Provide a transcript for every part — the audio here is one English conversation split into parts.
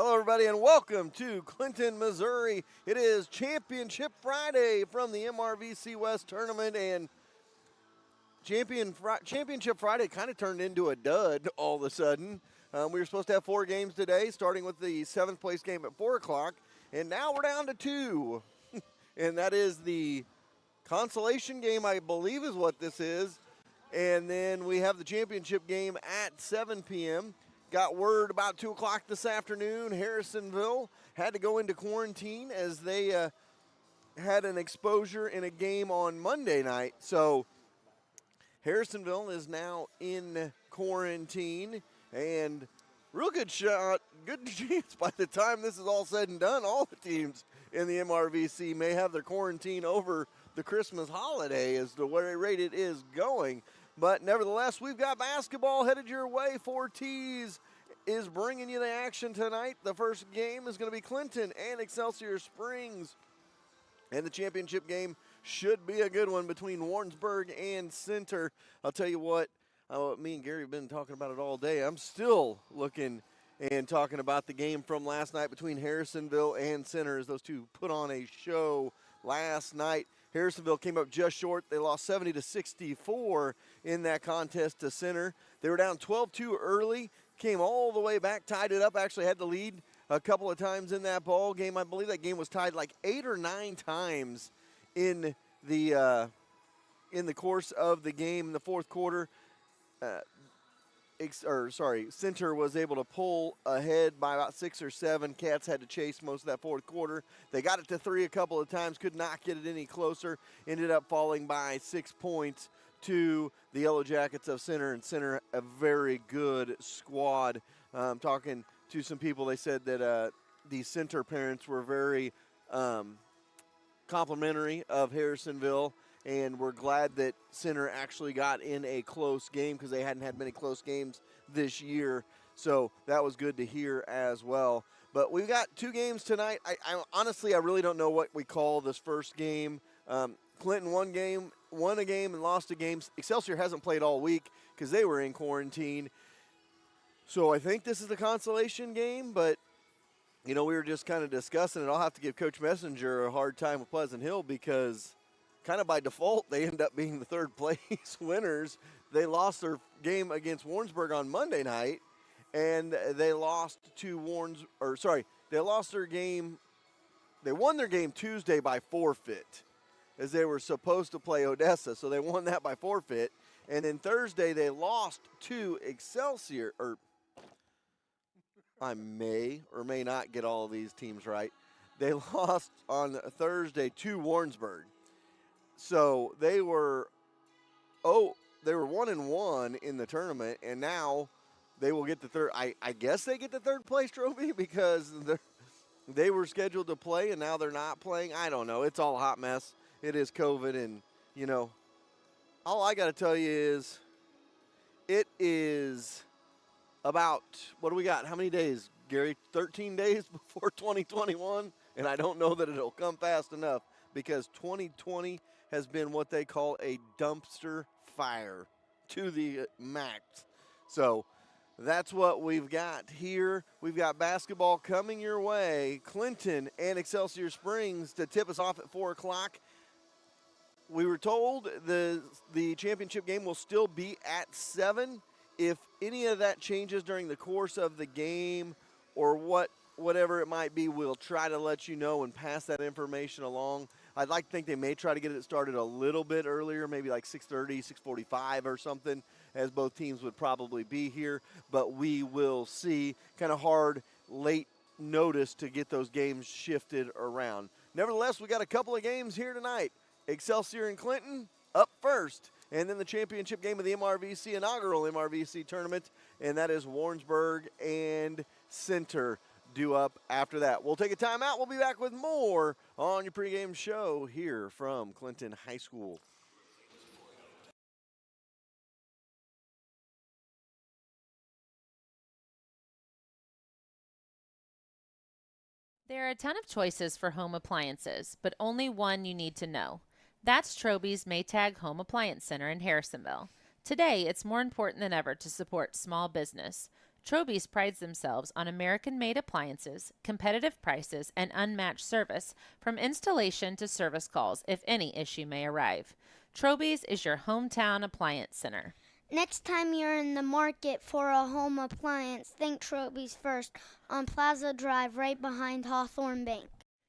Hello, everybody, and welcome to Clinton, Missouri. It is Championship Friday from the MRVC West Tournament, and Championship Friday kind of turned into a dud all of a sudden. We were supposed to have 4 games today, starting with the 7th place game at 4 o'clock, and now we're down to 2. And that is the consolation game, I believe is what this is. And then we have the championship game at 7 p.m. Got word about 2 o'clock this afternoon, Harrisonville had to go into quarantine as they had an exposure in a game on Monday night. So Harrisonville is now in quarantine, and real good shot, good chance by the time this is all said and done, all the teams in the MRVC may have their quarantine over the Christmas holiday as to where rate it is going. But nevertheless, we've got basketball headed your way. 4Ts is bringing you the action tonight. The first game is going to be Clinton and Excelsior Springs. And the championship game should be a good one between Warrensburg and Center. I'll tell you what, me and Gary have been talking about it all day. I'm still looking and talking about the game from last night between Harrisonville and Center as those two put on a show last night. Harrisonville came up just short. They lost 70-64 in that contest to Center. They were down 12-2 early, came all the way back, tied it up, actually had the lead a couple of times in that ball game. I believe that game was tied like 8 or 9 times in the course of the game in the fourth quarter. Center was able to pull ahead by about 6 or 7. Cats had to chase most of that fourth quarter. They got it to 3 a couple of times, could not get it any closer. Ended up falling by 6 points to the Yellow Jackets of Center, and Center a very good squad. Talking to some people, they said that the Center parents were very complimentary of Harrisonville, and we're glad that Center actually got in a close game because they hadn't had many close games this year. So that was good to hear as well. But we've got 2 games tonight. I honestly, I really don't know what we call this first game. Clinton won a game and lost a game. Excelsior hasn't played all week because they were in quarantine. So I think this is the consolation game, but we were just kind of discussing it. I'll have to give Coach Messenger a hard time with Pleasant Hill because kind of by default, they end up being the third place winners. They lost their game against Warrensburg on Monday night, and they lost to they lost their game. They won their game Tuesday by forfeit, as they were supposed to play Odessa, so they won that by forfeit. And then Thursday, they lost to Excelsior, I may or may not get all of these teams right. They lost on Thursday to Warrensburg. So they were 1-1 in the tournament, and now they will get the third. I guess they get the third place trophy because they were scheduled to play, and now they're not playing. I don't know. It's all a hot mess. It is COVID, and all I got to tell you is, it is about, what do we got? How many days, Gary? 13 days before 2021, and I don't know that it'll come fast enough because 2020 has been what they call a dumpster fire to the max. So that's what we've got here. We've got basketball coming your way. Clinton and Excelsior Springs to tip us off at 4 o'clock. We were told the championship game will still be at 7. If any of that changes during the course of the game or whatever it might be, we'll try to let you know and pass that information along. I'd like to think they may try to get it started a little bit earlier, maybe like 6:30, 6:45 or something, as both teams would probably be here. But we will see. Kind of hard late notice to get those games shifted around. Nevertheless, we got a couple of games here tonight. Excelsior and Clinton up first. And then the championship game of the MRVC, inaugural MRVC tournament, and that is Warrensburg and Center due up after that. We'll take a timeout. We'll be back with more on your pregame show here from Clinton High School. There are a ton of choices for home appliances, but only one you need to know. That's Troby's Maytag Home Appliance Center in Harrisonville. Today, it's more important than ever to support small business. Troby's prides themselves on American-made appliances, competitive prices, and unmatched service from installation to service calls if any issue may arrive. Troby's is your hometown appliance center. Next time you're in the market for a home appliance, think Troby's first on Plaza Drive right behind Hawthorne Bank.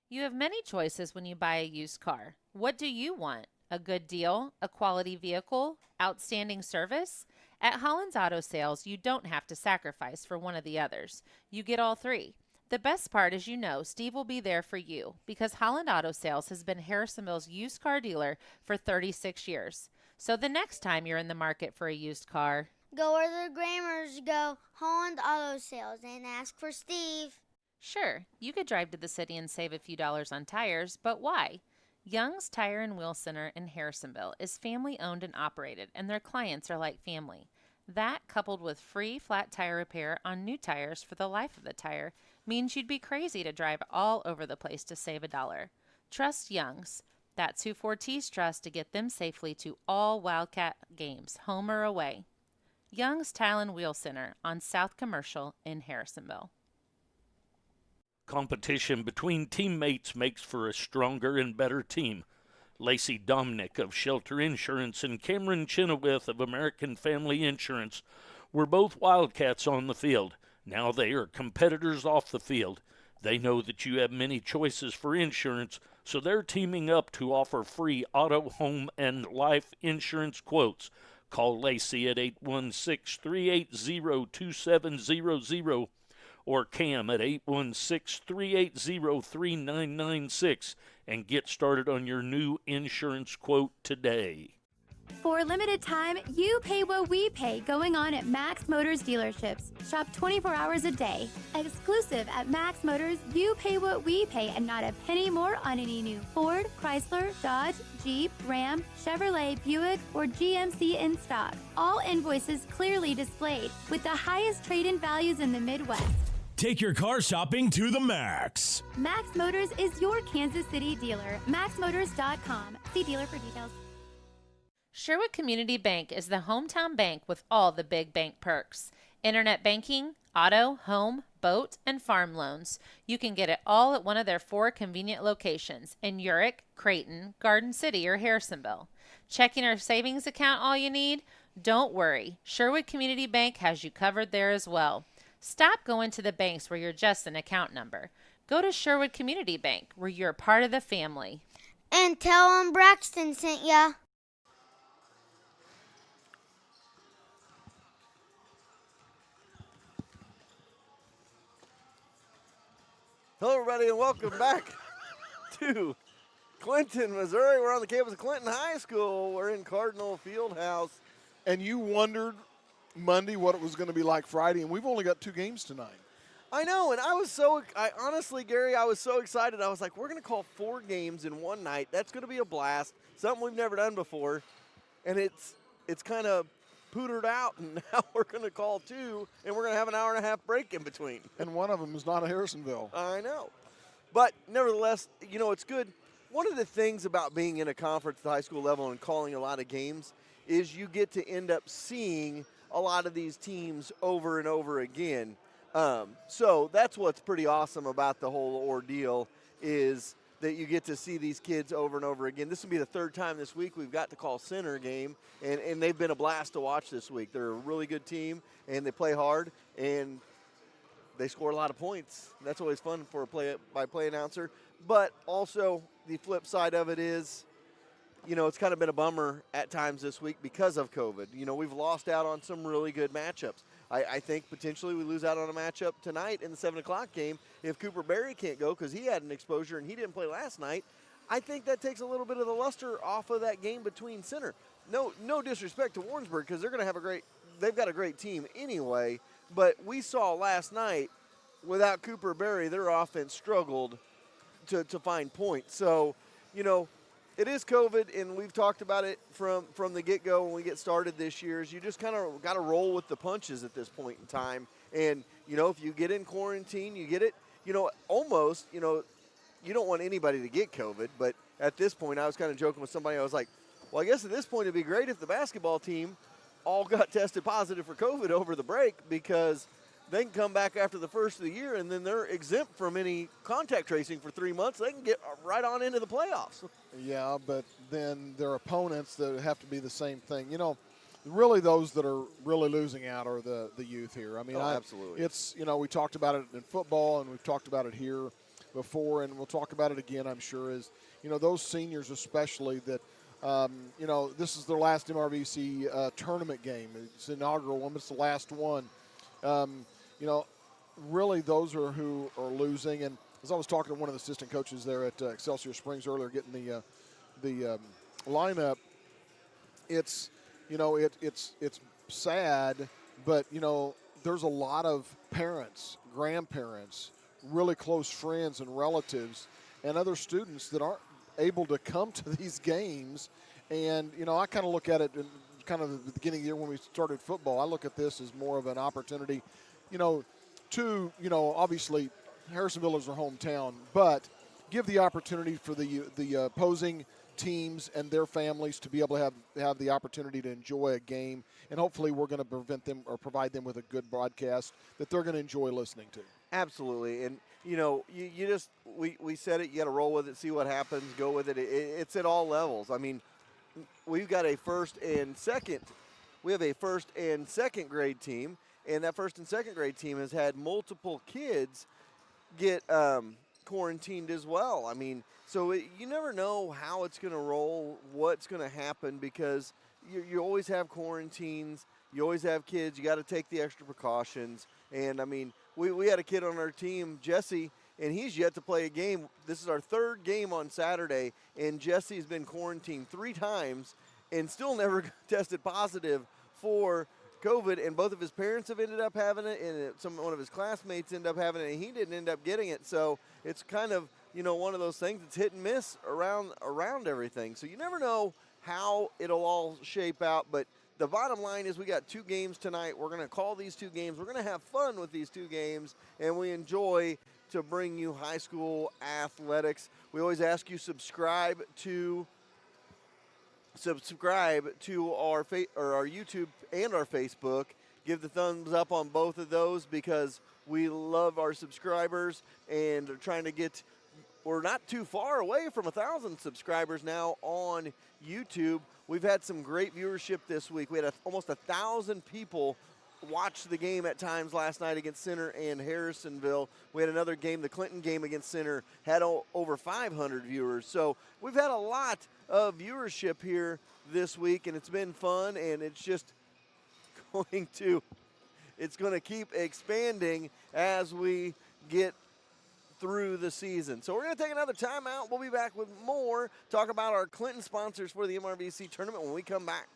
You have many choices when you buy a used car. What do you want? A good deal? A quality vehicle? Outstanding service? At Holland's Auto Sales, you don't have to sacrifice for one of the others. You get all three. The best part is Steve will be there for you because Holland Auto Sales has been Harrisonville's used car dealer for 36 years. So the next time you're in the market for a used car, go where the Grammars go, Holland Auto Sales, and ask for Steve. Sure, you could drive to the city and save a few dollars on tires, but why? Young's Tire and Wheel Center in Harrisonville is family owned and operated, and their clients are like family. That, coupled with free flat tire repair on new tires for the life of the tire, means you'd be crazy to drive all over the place to save $1. Trust Young's. That's who Fortis trusts to get them safely to all Wildcat games, home or away. Young's Tire and Wheel Center on South Commercial in Harrisonville. Competition between teammates makes for a stronger and better team. Lacey Domnick of Shelter Insurance and Cameron Chenoweth of American Family Insurance were both Wildcats on the field. Now they are competitors off the field. They know that you have many choices for insurance, so they're teaming up to offer free auto, home, and life insurance quotes. Call Lacey at 816-380-2700 or Cam at 816-380-3996 and get started on your new insurance quote today. For a limited time, you pay what we pay going on at Max Motors dealerships. Shop 24 hours a day. Exclusive at Max Motors, you pay what we pay and not a penny more on any new Ford, Chrysler, Dodge, Jeep, Ram, Chevrolet, Buick, or GMC in stock. All invoices clearly displayed with the highest trade-in values in the Midwest. Take your car shopping to the max. Max Motors is your Kansas City dealer. MaxMotors.com. See dealer for details. Sherwood Community Bank is the hometown bank with all the big bank perks. Internet banking, auto, home, boat, and farm loans. You can get it all at one of their 4 convenient locations in Urick, Creighton, Garden City, or Harrisonville. Checking or savings account all you need? Don't worry. Sherwood Community Bank has you covered there as well. Stop going to the banks where you're just an account number. Go to Sherwood Community Bank where you're part of the family. And tell them Braxton sent ya. Hello, everybody, and welcome back to Clinton, Missouri. We're on the campus of Clinton High School. We're in Cardinal Fieldhouse. And you wondered Monday what it was going to be like Friday, and we've only got 2 games tonight. I know, and honestly, Gary, I was so excited. I was like, we're going to call 4 games in one night. That's going to be a blast, something we've never done before. And it's kind of pootered out, and now we're going to call 2, and we're going to have an hour and a half break in between. And one of them is not a Harrisonville. I know. But nevertheless, it's good. One of the things about being in a conference at the high school level and calling a lot of games is you get to end up seeing a lot of these teams over and over again. So that's what's pretty awesome about the whole ordeal is that you get to see these kids over and over again. This will be the 3rd time this week we've got to call Center game, and they've been a blast to watch this week. They're a really good team, and they play hard, and they score a lot of points. That's always fun for a play-by-play announcer. But also the flip side of it is, it's kind of been a bummer at times this week because of COVID. We've lost out on some really good matchups. I think potentially we lose out on a matchup tonight in the 7 o'clock game if Cooper Berry can't go because he had an exposure and he didn't play last night. I think that takes a little bit of the luster off of that game between Center. No disrespect to Warrensburg because they're going to have they've got a great team anyway, but we saw last night without Cooper Berry, their offense struggled to find points. So, it is COVID, and we've talked about it from the get-go when we get started this year, is you just kind of got to roll with the punches at this point in time. And, if you get in quarantine, you get it, almost, you don't want anybody to get COVID. But at this point, I was kind of joking with somebody. I was like, well, I guess at this point it'd be great if the basketball team all got tested positive for COVID over the break because they can come back after the first of the year, and then they're exempt from any contact tracing for 3 months. They can get right on into the playoffs. Yeah, but then their opponents that have to be the same thing. You know, really those that are really losing out are the youth here. I mean, absolutely. It's, you know, we talked about it in football, and we've talked about it here before, and we'll talk about it again, I'm sure, is, you know, those seniors especially that, you know, this is their last MRVC tournament game. It's an inaugural one, but it's the last one. You know, really those are who are losing. And as I was talking to one of the assistant coaches there at Excelsior Springs earlier, getting the lineup, it's, you know, it's sad, but, you know, there's a lot of parents, grandparents, really close friends and relatives and other students that aren't able to come to these games. And, you know, I kind of look at it in kind of the beginning of the year when we started football. I look at this as more of an opportunity, you know, to, you know, obviously Harrisonville is their hometown, but give the opportunity for the opposing teams and their families to be able to have the opportunity to enjoy a game. And hopefully we're going to provide them with a good broadcast that they're going to enjoy listening to. Absolutely. And, you know, you just, we said it, you got to roll with it, see what happens, go with it. It's at all levels. I mean, we have a first and second grade team, and that first and second grade team has had multiple kids get quarantined as well. I mean, so you never know how it's going to roll, what's going to happen, because you always have quarantines, you always have kids, you got to take the extra precautions. And, I mean, we had a kid on our team, Jesse, and he's yet to play a game. This is our third game on Saturday, and Jesse's been quarantined 3 times and still never tested positive for COVID, and both of his parents have ended up having it, and one of his classmates ended up having it, and he didn't end up getting it. So it's kind of, you know, one of those things that's hit and miss around everything. So you never know how it'll all shape out, but the bottom line is we got 2 games tonight. We're going to call these 2 games. We're going to have fun with these 2 games, and we enjoy to bring you high school athletics. We always ask you subscribe to our YouTube and our Facebook. Give the thumbs up on both of those because we love our subscribers and are trying to get. We're not too far away from 1,000 subscribers now on YouTube. We've had some great viewership this week. We had almost 1,000 people watch the game at times last night against Center and Harrisonville. We had another game, the Clinton game against Center, had over 500 viewers. So we've had a lot of viewership here this week, and it's been fun, and it's just going to keep expanding as we get through the season. So we're going to take another timeout. We'll be back with more, talk about our Clinton sponsors for the MRVC tournament when we come back.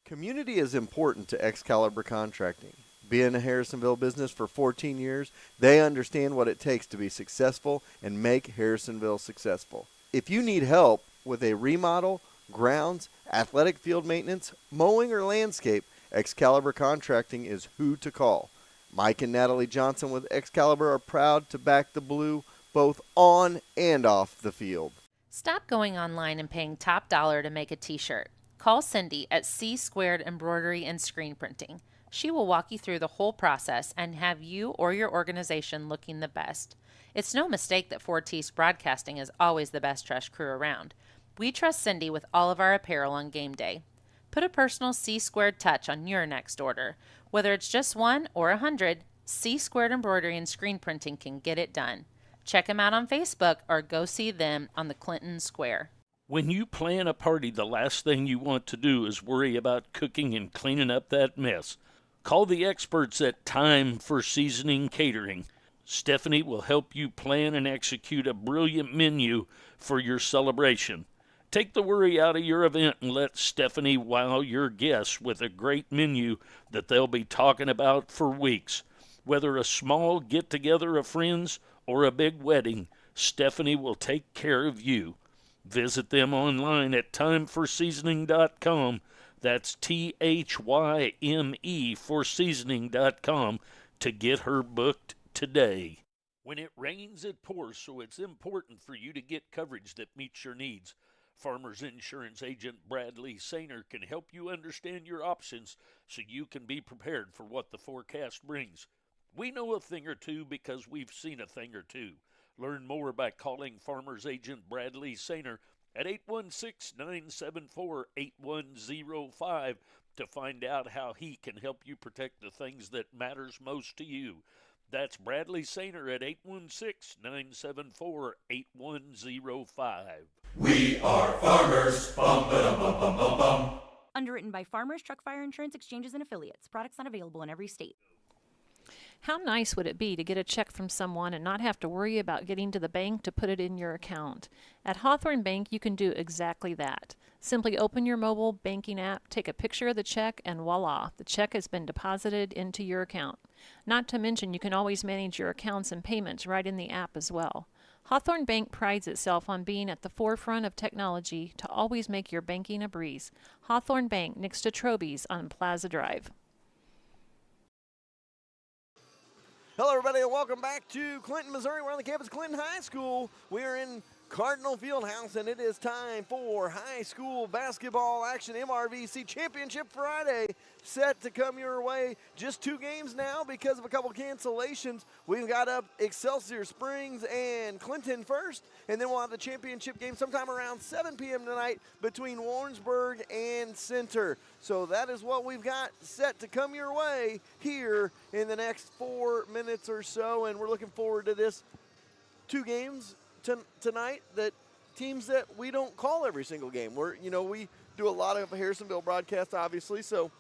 Community is important to Excalibur Contracting. Being a Harrisonville business for 14 years, they understand what it takes to be successful and make Harrisonville successful. If you need help with a remodel, grounds, athletic field maintenance, mowing, or landscape, Excalibur Contracting is who to call. Mike and Natalie Johnson with Excalibur are proud to back the blue both on and off the field. Stop going online and paying top dollar to make a t-shirt. Call Cindy at C Squared Embroidery and Screen Printing. She will walk you through the whole process and have you or your organization looking the best. It's no mistake that 4T's Broadcasting is always the best dressed crew around. We trust Cindy with all of our apparel on game day. Put a personal C Squared touch on your next order. Whether it's just 1 or 100, C Squared Embroidery and Screen Printing can get it done. Check them out on Facebook or go see them on the Clinton Square. When you plan a party, the last thing you want to do is worry about cooking and cleaning up that mess. Call the experts at Time for Seasoning Catering. Stephanie will help you plan and execute a brilliant menu for your celebration. Take the worry out of your event and let Stephanie wow your guests with a great menu that they'll be talking about for weeks. Whether a small get-together of friends or a big wedding, Stephanie will take care of you. Visit them online at timeforseasoning.com. That's THYME for seasoning.com to get her booked today. When it rains, it pours, so it's important for you to get coverage that meets your needs. Farmers Insurance agent Bradley Sainer can help you understand your options so you can be prepared for what the forecast brings. We know a thing or two because we've seen a thing or two. Learn more by calling Farmers agent Bradley Sainer at 816-974-8105 to find out how he can help you protect the things that matters most to you. That's Bradley Sainer at 816-974-8105. We are farmers. Bum, ba-dum, bum, bum, bum, bum. Underwritten by Farmers Truck Fire Insurance Exchanges and Affiliates. Products not available in every state. How nice would it be to get a check from someone and not have to worry about getting to the bank to put it in your account? At Hawthorne Bank, you can do exactly that. Simply open your mobile banking app, take a picture of the check, and voila, the check has been deposited into your account. Not to mention, you can always manage your accounts and payments right in the app as well. Hawthorne Bank prides itself on being at the forefront of technology to always make your banking a breeze. Hawthorne Bank, next to Troby's on Plaza Drive. Hello, everybody, and welcome back to Clinton, Missouri. We're on the campus of Clinton High School. We are in Cardinal Fieldhouse, and it is time for high school basketball action. MRVC Championship Friday set to come your way. Just 2 games now because of a couple cancellations. We've got up Excelsior Springs and Clinton first, and then we'll have the championship game sometime around 7 p.m. tonight between Warrensburg and Center. So that is what we've got set to come your way here in the next 4 minutes or so, and we're looking forward to this 2 games tonight, that teams that we don't call every single game. We do a lot of Harrisonville broadcasts, obviously, so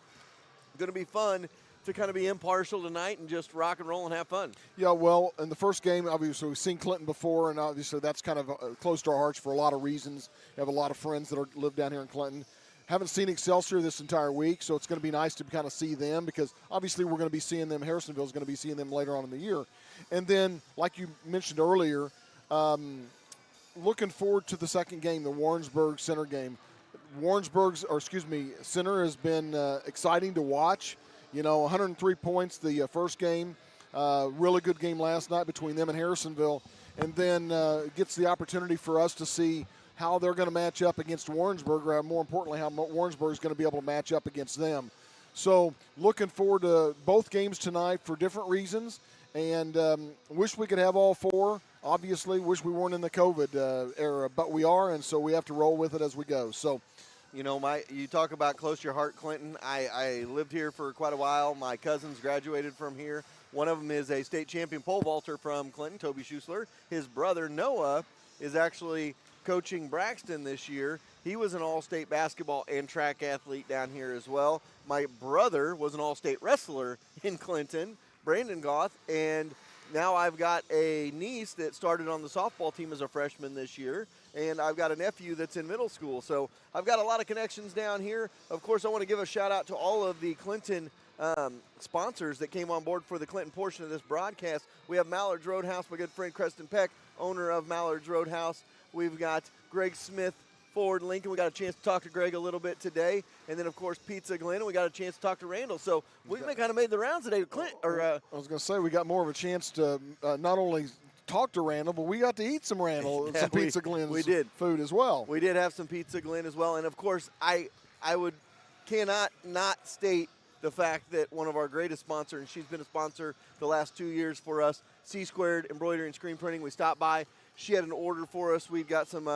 going to be fun to kind of be impartial tonight and just rock and roll and have fun. Yeah, well, in the first game, obviously, we've seen Clinton before, and obviously that's kind of close to our hearts for a lot of reasons. We have a lot of friends that live down here in Clinton. Haven't seen Excelsior this entire week, so it's going to be nice to kind of see them because obviously we're going to be seeing them. Harrisonville is going to be seeing them later on in the year. And then, like you mentioned earlier, looking forward to the second game, the Warrensburg Center game. Center has been exciting to watch. 103 points the first game. Really good game last night between them and Harrisonville. And then gets the opportunity for us to see how they're going to match up against Warrensburg, or more importantly, how Warrensburg is going to be able to match up against them. So looking forward to both games tonight for different reasons. And wish we could have all 4. Obviously, wish we weren't in the COVID era, but we are, and so we have to roll with it as we go. So, you talk about close to your heart, Clinton. I lived here for quite a while. My cousins graduated from here. One of them is a state champion pole vaulter from Clinton, Toby Schussler. His brother, Noah, is actually coaching Braxton this year. He was an all-state basketball and track athlete down here as well. My brother was an all-state wrestler in Clinton, Brandon Goth, and now I've got a niece that started on the softball team as a freshman this year, and I've got a nephew that's in middle school. So I've got a lot of connections down here. Of course, I want to give a shout-out to all of the Clinton sponsors that came on board for the Clinton portion of this broadcast. We have Mallard's Roadhouse, my good friend Preston Peck, owner of Mallard's Roadhouse. We've got Greg Smith, Ford Lincoln. We got a chance to talk to Greg a little bit today. And then, of course, Pizza Glen. And we got a chance to talk to Randall. So we kind of made the rounds today. I was going to say we got more of a chance to not only talk to Randall, but we got to eat some Randall, some Pizza Glen's food as well. We did have some Pizza Glen as well. And, of course, I cannot not state the fact that one of our greatest sponsors, and she's been a sponsor the last 2 years for us, C-Squared Embroidery and Screen Printing. We stopped by. She had an order for us. We've got some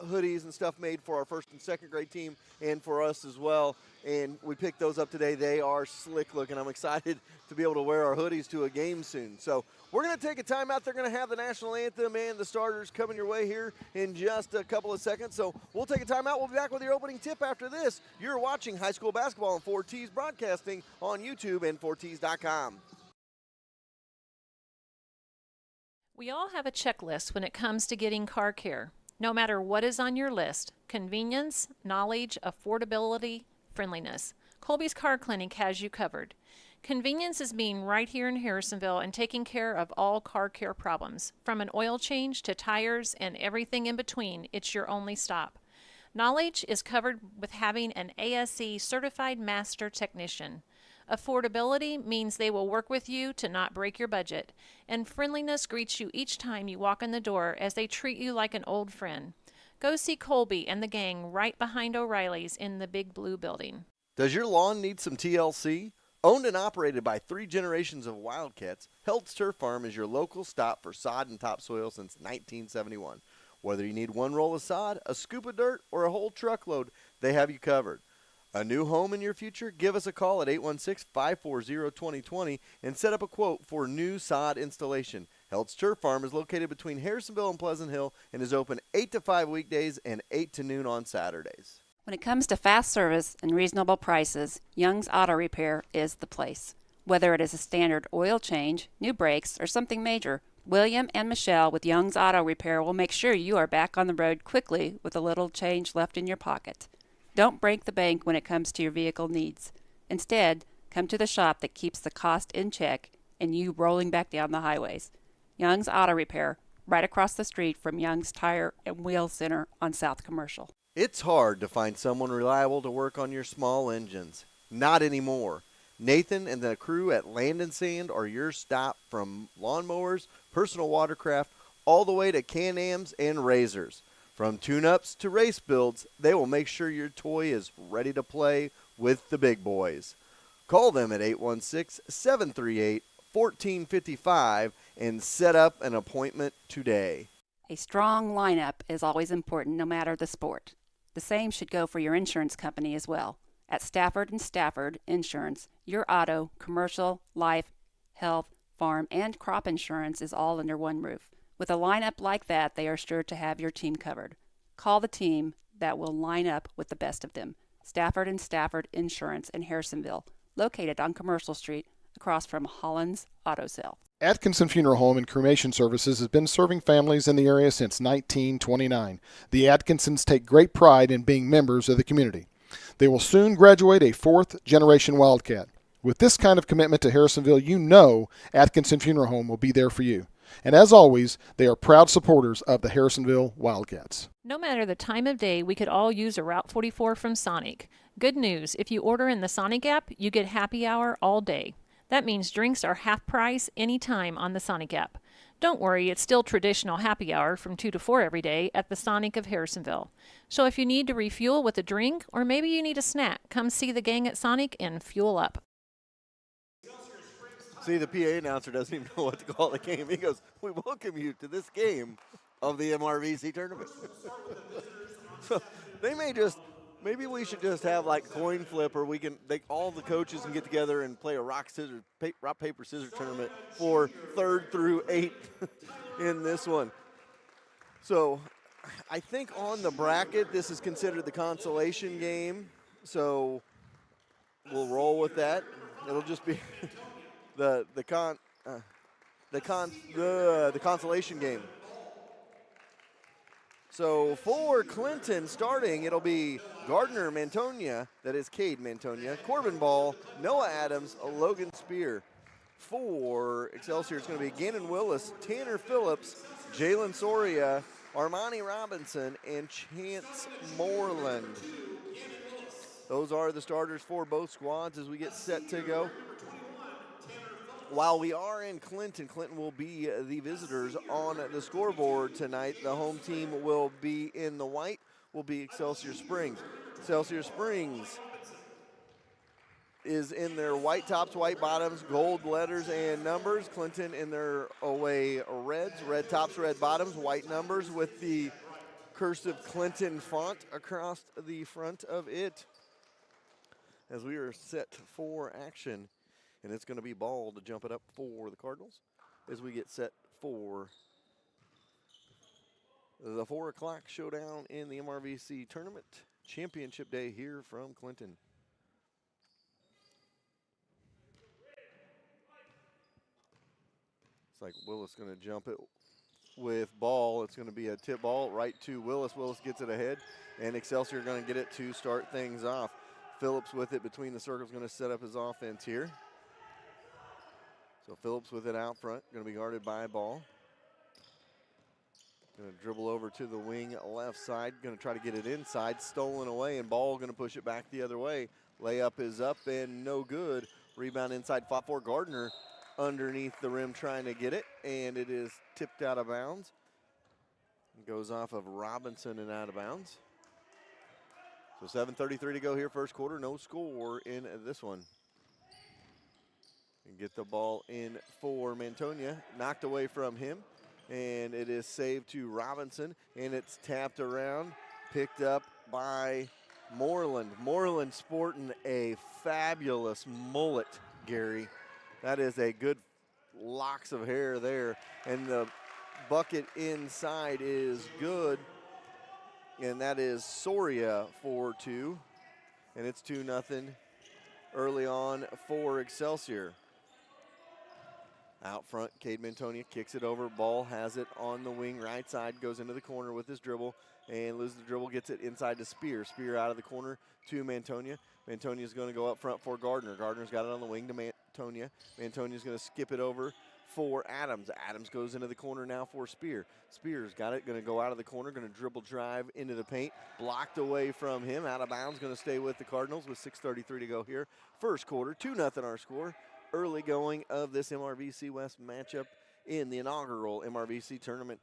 hoodies and stuff made for our first and second grade team and for us as well, and we picked those up today. They are slick looking. I'm excited to be able to wear our hoodies to a game soon. So we're going to take a timeout. They're going to have the national anthem and the starters coming your way here in just a couple of seconds. So we'll take a timeout. We'll be back with your opening tip after this. You're watching high school basketball on 4T's Broadcasting on YouTube and 4T's.com. We all have a checklist when it comes to getting car care. No matter what is on your list, convenience, knowledge, affordability, friendliness, Colby's Car Clinic has you covered. Convenience is being right here in Harrisonville and taking care of all car care problems. From an oil change to tires and everything in between, it's your only stop. Knowledge is covered with having an ASE certified master technician. Affordability means they will work with you to not break your budget. And friendliness greets you each time you walk in the door as they treat you like an old friend. Go see Colby and the gang right behind O'Reilly's in the big blue building. Does your lawn need some TLC? Owned and operated by 3 generations of Wildcats, Held's Turf Farm is your local stop for sod and topsoil since 1971. Whether you need one roll of sod, a scoop of dirt, or a whole truckload, they have you covered. A new home in your future? Give us a call at 816-540-2020 and set up a quote for new sod installation. Held's Turf Farm is located between Harrisonville and Pleasant Hill and is open 8 to 5 weekdays and 8 to noon on Saturdays. When it comes to fast service and reasonable prices, Young's Auto Repair is the place. Whether it is a standard oil change, new brakes, or something major, William and Michelle with Young's Auto Repair will make sure you are back on the road quickly with a little change left in your pocket. Don't break the bank when it comes to your vehicle needs. Instead, come to the shop that keeps the cost in check and you rolling back down the highways. Young's Auto Repair, right across the street from Young's Tire and Wheel Center on South Commercial. It's hard to find someone reliable to work on your small engines. Not anymore. Nathan and the crew at Land and Sand are your stop from lawnmowers, personal watercraft, all the way to Can-Ams and razors. From tune-ups to race builds, they will make sure your toy is ready to play with the big boys. Call them at 816-738-1455 and set up an appointment today. A strong lineup is always important no matter the sport. The same should go for your insurance company as well. At Stafford & Stafford Insurance, your auto, commercial, life, health, farm, and crop insurance is all under one roof. With a lineup like that, they are sure to have your team covered. Call the team that will line up with the best of them. Stafford & Stafford Insurance in Harrisonville, located on Commercial Street, across from Holland's Auto Sale. Atkinson Funeral Home and Cremation Services has been serving families in the area since 1929. The Atkinsons take great pride in being members of the community. They will soon graduate a 4th-generation Wildcat. With this kind of commitment to Harrisonville, you know Atkinson Funeral Home will be there for you. And as always, they are proud supporters of the Harrisonville Wildcats. No matter the time of day, we could all use a Route 44 from Sonic. Good news, if you order in the Sonic app, you get happy hour all day. That means drinks are half price anytime on the Sonic app. Don't worry, it's still traditional happy hour from 2 to 4 every day at the Sonic of Harrisonville. So if you need to refuel with a drink, or maybe you need a snack, come see the gang at Sonic and fuel up. See, the PA announcer doesn't even know what to call the game. He goes, "We welcome you to this game of the MRVC tournament." So they may just, maybe we should just have like coin flip, or all the coaches can get together and play a rock, paper, scissors tournament for 3rd through 8th in this one. So I think on the bracket, this is considered the consolation game. So we'll roll with that. It'll just be the consolation game. So for Clinton starting, it'll be Gardner Mantonia, that is Cade Mantonia, Corbin Ball, Noah Adams, Logan Spear. For Excelsior, it's going to be Gannon Willis, Tanner Phillips, Jalen Soria, Armani Robinson, and Chance Moreland. Those are the starters for both squads as we get set to go. While we are in Clinton, Clinton will be the visitors on the scoreboard tonight. The home team will be in the white, will be Excelsior Springs. Excelsior Springs is in their white tops, white bottoms, gold letters and numbers. Clinton in their away reds, red tops, red bottoms, white numbers with the cursive Clinton font across the front of it. As we are set for action. And it's going to be Ball to jump it up for the Cardinals as we get set for the 4 o'clock showdown in the MRVC Tournament Championship Day here from Clinton. It's like Willis going to jump it with Ball. It's going to be a tip ball right to Willis. Willis gets it ahead, and Excelsior going to get it to start things off. Phillips with it between the circles, going to set up his offense here. So Phillips with it out front, going to be guarded by Ball. Going to dribble over to the wing left side, going to try to get it inside, stolen away, and Ball going to push it back the other way. Layup is up and no good. Rebound inside, fought for Gardner underneath the rim trying to get it, and it is tipped out of bounds. Goes off of Robinson and out of bounds. So 7:33 to go here, first quarter. No score in this one. And get the ball in for Mantonia. Knocked away from him. And it is saved to Robinson. And it's tapped around. Picked up by Moreland. Moreland sporting a fabulous mullet, Gary. That is a good locks of hair there. And the bucket inside is good. And that is Soria for 2. And it's 2-0 early on for Excelsior. Out front, Cade Mantonia kicks it over. Ball has it on the wing right side. Goes into the corner with his dribble. And loses the dribble, gets it inside to Spear. Spear out of the corner to Mantonia. Mantonia's going to go up front for Gardner. Gardner's got it on the wing to Mantonia. Mantonia's going to skip it over for Adams. Adams goes into the corner now for Spear. Spear's got it, going to go out of the corner, going to dribble drive into the paint. Blocked away from him, out of bounds, going to stay with the Cardinals with 6:33 to go here. First quarter, 2-0 our score. Early going of this MRVC West matchup in the inaugural MRVC tournament.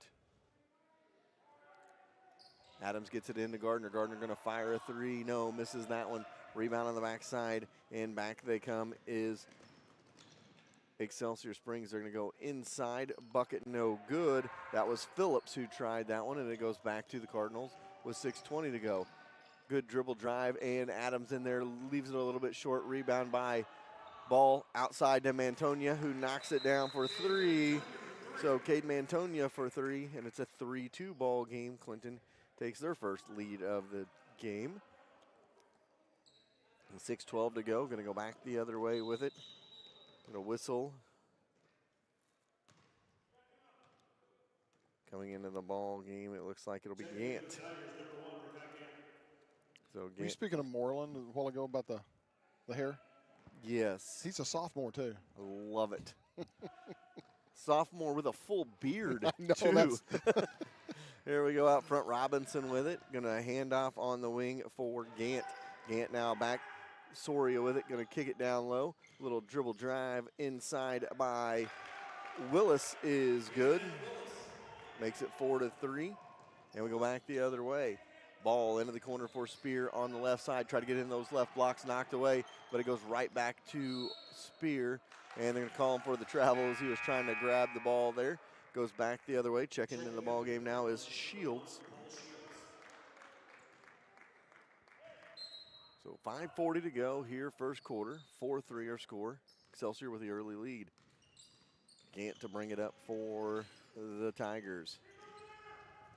Adams gets it into Gardner. Gardner going to fire a 3. No, misses that one. Rebound on the backside, and back they come is Excelsior Springs. They're going to go inside. Bucket no good. That was Phillips who tried that one, and it goes back to the Cardinals with 6:20 to go. Good dribble drive, and Adams in there leaves it a little bit short. Rebound by Ball outside to Mantonia, who knocks it down for 3. So Cade Mantonia for 3, and it's a 3-2 ball game. Clinton takes their first lead of the game. And 6:12 to go. Going to go back the other way with it. Going to whistle. Coming into the ball game, it looks like it'll be Gant. So Were you speaking of Moreland a while ago about the hair? Yes. He's a sophomore, too. I love it. Sophomore with a full beard, know, too. Here we go out front. Robinson with it. Going to hand off on the wing for Gant. Gant now back. Soria with it. Going to kick it down low. Little dribble drive inside by Willis is good. Makes it 4-3. And we go back the other way. Ball into the corner for Spear on the left side. Try to get in those left blocks, knocked away, but it goes right back to Spear. And they're going to call him for the travel as he was trying to grab the ball there. Goes back the other way. Checking into the ball game now is Shields. So 5:40 to go here, first quarter. 4-3 our score. Excelsior with the early lead. Gant to bring it up for the Tigers.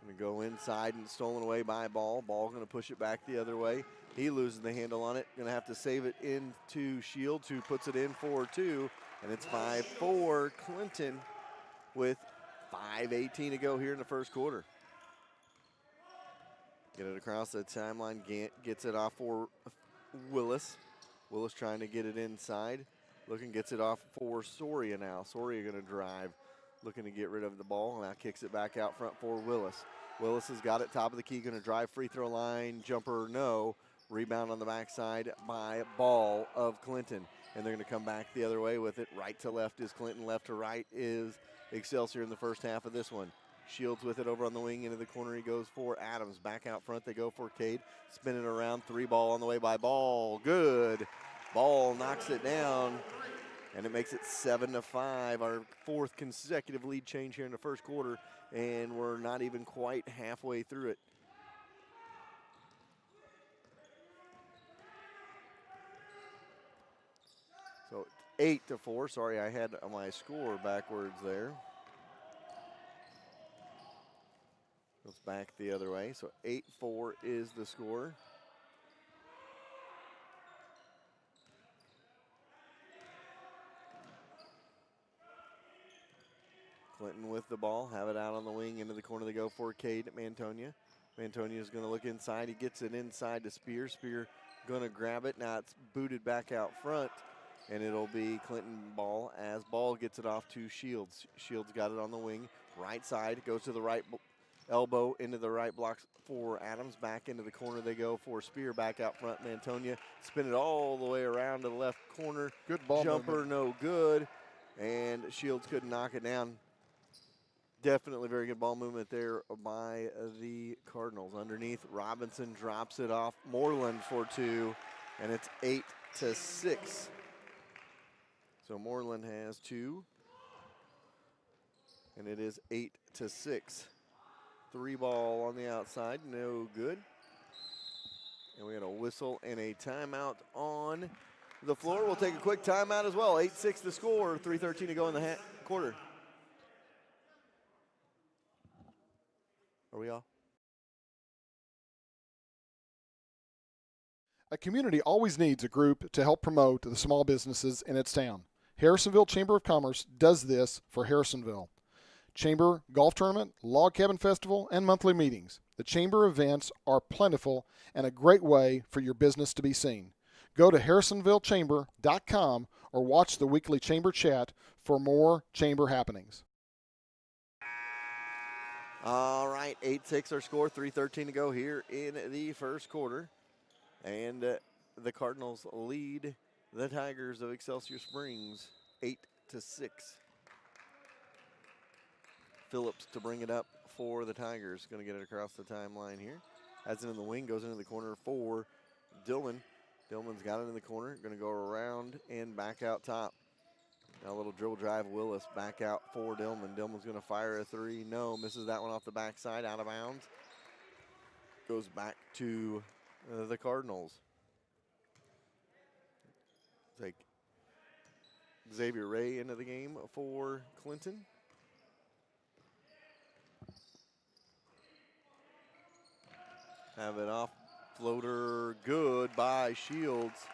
Going to go inside and stolen away by Ball. Ball going to push it back the other way. He loses the handle on it. Going to have to save it into Shields, who puts it in for 2. And it's 5-4 Clinton with 5:18 to go here in the first quarter. Get it across the timeline. Gant gets it off for Willis. Willis trying to get it inside. Looking, gets it off for Soria now. Soria going to drive. Looking to get rid of the ball. Now kicks it back out front for Willis. Willis has got it top of the key. Going to drive free throw line. Jumper, no. Rebound on the backside by Ball of Clinton. And they're going to come back the other way with it. Right to left is Clinton. Left to right is Excelsior in the first half of this one. Shields with it over on the wing. Into the corner he goes for Adams. Back out front they go for Cade. Spinning around. 3 ball on the way by Ball. Good. Ball knocks it down. And it makes it 7-5, our 4th consecutive lead change here in the first quarter, and we're not even quite halfway through it. So 8-4. Sorry, I had my score backwards there. Goes back the other way. So 8-4 is the score. Clinton with the ball, have it out on the wing, into the corner they go for Cade Mantonia. Mantonia is going to look inside. He gets it inside to Spear. Spear going to grab it. Now it's booted back out front, and it'll be Clinton ball as Ball gets it off to Shields. Shields got it on the wing, right side, goes to the right elbow into the right blocks for Adams. Back into the corner they go for Spear. Back out front, Mantonia. Spin it all the way around to the left corner. Good ball Jumper, movement. no good, and Shields couldn't knock it down. Definitely very good ball movement there by the Cardinals. Underneath, Robinson drops it off. Moreland for 2, and it's 8-6. So Moreland has 2, and it is 8-6. 3 ball on the outside, no good. And we got a whistle and a timeout on the floor. We'll take a quick timeout as well. 8-6 the score, 3:13 to go in the quarter. Are we all? A community always needs a group to help promote the small businesses in its town. Harrisonville Chamber of Commerce does this for Harrisonville. Chamber Golf Tournament, Log Cabin Festival, and monthly meetings. The Chamber events are plentiful and a great way for your business to be seen. Go to harrisonvillechamber.com or watch the weekly Chamber chat for more Chamber happenings. All right, 8-6 our score, 3:13 to go here in the first quarter. And the Cardinals lead the Tigers of Excelsior Springs 8-6. Phillips to bring it up for the Tigers. Going to get it across the timeline here. Has it in the wing, goes into the corner for Dillman. Dillman's got it in the corner. Going to go around and back out top. Now a little dribble drive. Willis back out for Dillman. Dillman's going to fire a 3. No, misses that one off the backside, out of bounds. Goes back to the Cardinals. Take Xavier Ray into the game for Clinton. Have it off. Floater good by Shields.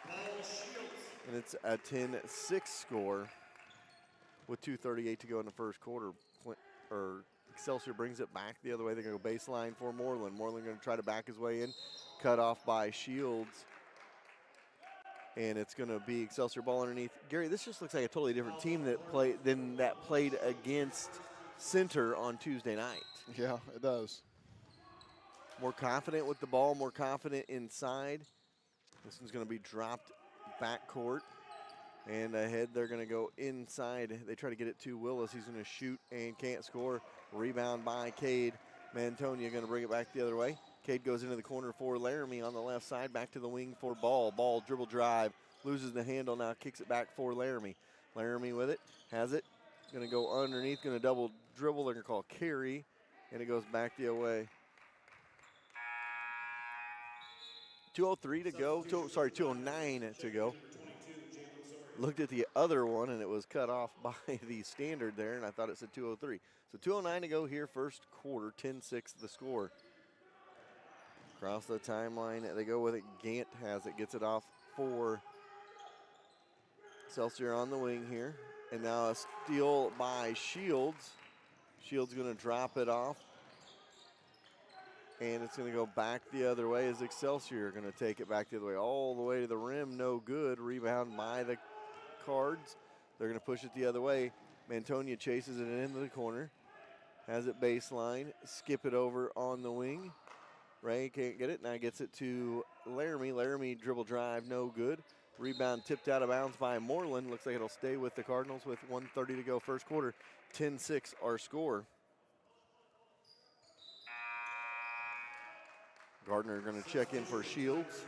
And it's a 10-6 score with 2:38 to go in the first quarter. Excelsior brings it back the other way. They're going to go baseline for Moreland. Moreland going to try to back his way in. Cut off by Shields. And it's going to be Excelsior ball underneath. Gary, this just looks like a totally different team that played against Center on Tuesday night. Yeah, it does. More confident with the ball, more confident inside. This one's going to be dropped back court. And ahead, they're going to go inside. They try to get it to Willis. He's going to shoot and can't score. Rebound by Cade. Mantonia going to bring it back the other way. Cade goes into the corner for Laramie on the left side. Back to the wing for Ball. Ball dribble drive. Loses the handle now. Kicks it back for Laramie. Laramie with it. Has it. Going to go underneath. Going to double dribble. They're going to call carry. And it goes back the other way. 2:03 to go. 2:09 to go. Looked at the other one, and it was cut off by the standard there, and I thought it said 2:03. So 2:09 to go here, first quarter, 10-6 the score. Across the timeline, they go with it. Gant has it, gets it off for Excelsior on the wing here. And now a steal by Shields. Shields going to drop it off. And it's going to go back the other way as Excelsior going to take it back the other way. All the way to the rim, no good. Rebound by the Cards. They're going to push it the other way. Mantonia chases it into the corner. Has it baseline. Skip it over on the wing. Ray can't get it. Now gets it to Laramie. Laramie dribble drive, no good. Rebound tipped out of bounds by Moreland. Looks like it'll stay with the Cardinals with 1:30 to go first quarter. 10-6 our score. Gardner going to check in for Shields.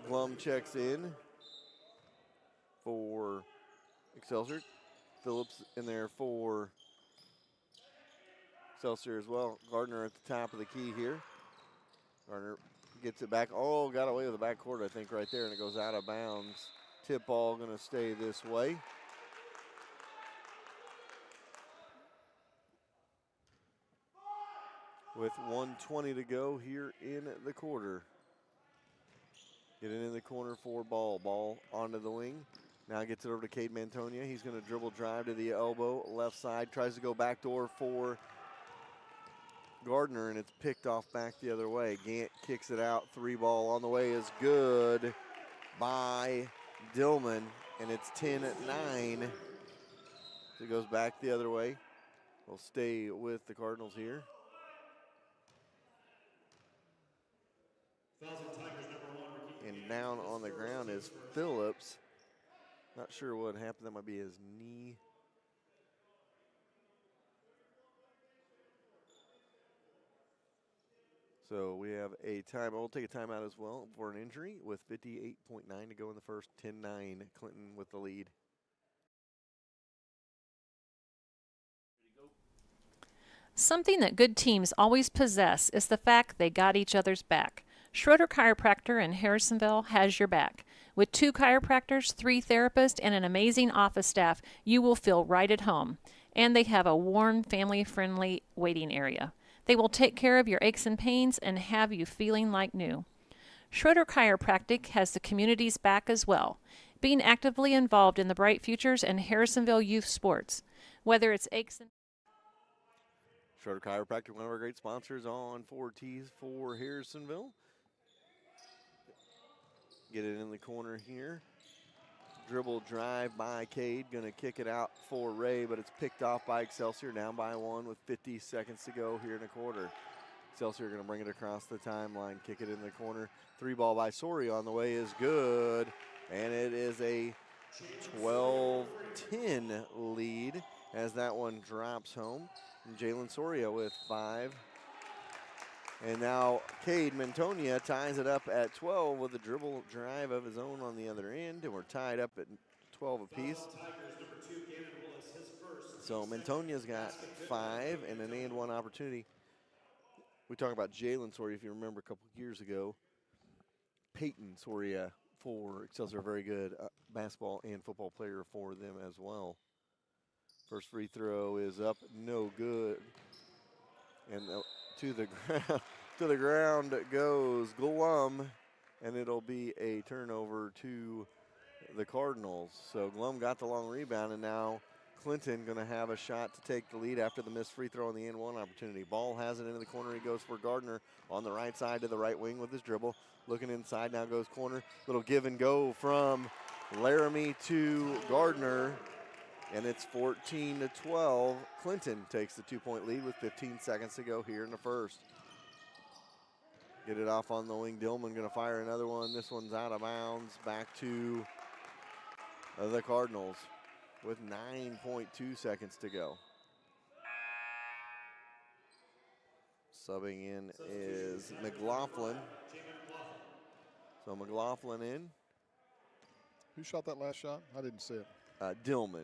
Glum checks in for Excelsior. Phillips in there for Excelsior as well. Gardner at the top of the key here. Gardner gets it back. Oh, got away with the backcourt, I think, right there, and it goes out of bounds. Tip ball going to stay this way. With 1:20 to go here in the quarter. Getting in the corner for Ball. Ball onto the wing. Now gets it over to Cade Mantonia. He's going to dribble drive to the elbow. Left side. Tries to go backdoor for Gardner, and it's picked off back the other way. Gant kicks it out. 3 ball on the way is good by Dillman, and it's 10-9. So it goes back the other way. We'll stay with the Cardinals here. And down on the ground is Phillips. Not sure what happened. That might be his knee. So we have a time. We'll take a timeout as well for an injury with 58.9 to go in the first. 10-9, Clinton with the lead. Something that good teams always possess is the fact they got each other's back. Schroeder Chiropractor in Harrisonville has your back. With 2 chiropractors, 3 therapists, and an amazing office staff, you will feel right at home. And they have a warm, family-friendly waiting area. They will take care of your aches and pains and have you feeling like new. Schroeder Chiropractic has the community's back as well, being actively involved in the Bright Futures and Harrisonville youth sports. Whether it's aches and Schroeder Chiropractic, one of our great sponsors on 4Ts for Harrisonville. Get it in the corner here. Dribble drive by Cade. Going to kick it out for Ray, but it's picked off by Excelsior. Down by 1 with 50 seconds to go here in a quarter. Excelsior going to bring it across the timeline, kick it in the corner. 3 ball by Soria on the way is good. And it is a 12-10 lead as that one drops home. And Jalen Soria with 5. And now Cade Mantonia ties it up at 12 with a dribble drive of his own on the other end. And we're tied up at 12 apiece. So Mantonia's got 5 and an and 1 opportunity. We talk about Jalen Soria, if you remember a couple years ago. Peyton Soria for Excelsior, very good basketball and football player for them as well. First free throw is up, no good. And to the ground goes Glum, and it'll be a turnover to the Cardinals. So Glum got the long rebound, and now Clinton going to have a shot to take the lead after the missed free throw on the N1 opportunity. Ball has it into the corner. He goes for Gardner on the right side to the right wing with his dribble. Looking inside, now goes corner. Little give and go from Laramie to Gardner. And it's 14-12. Clinton takes the 2-point lead with 15 seconds to go here in the first. Get it off on the wing. Dillman going to fire another one. This one's out of bounds. Back to the Cardinals with 9.2 seconds to go. Subbing in is McLaughlin. So McLaughlin in. Who shot that last shot? I didn't see it. Dillman.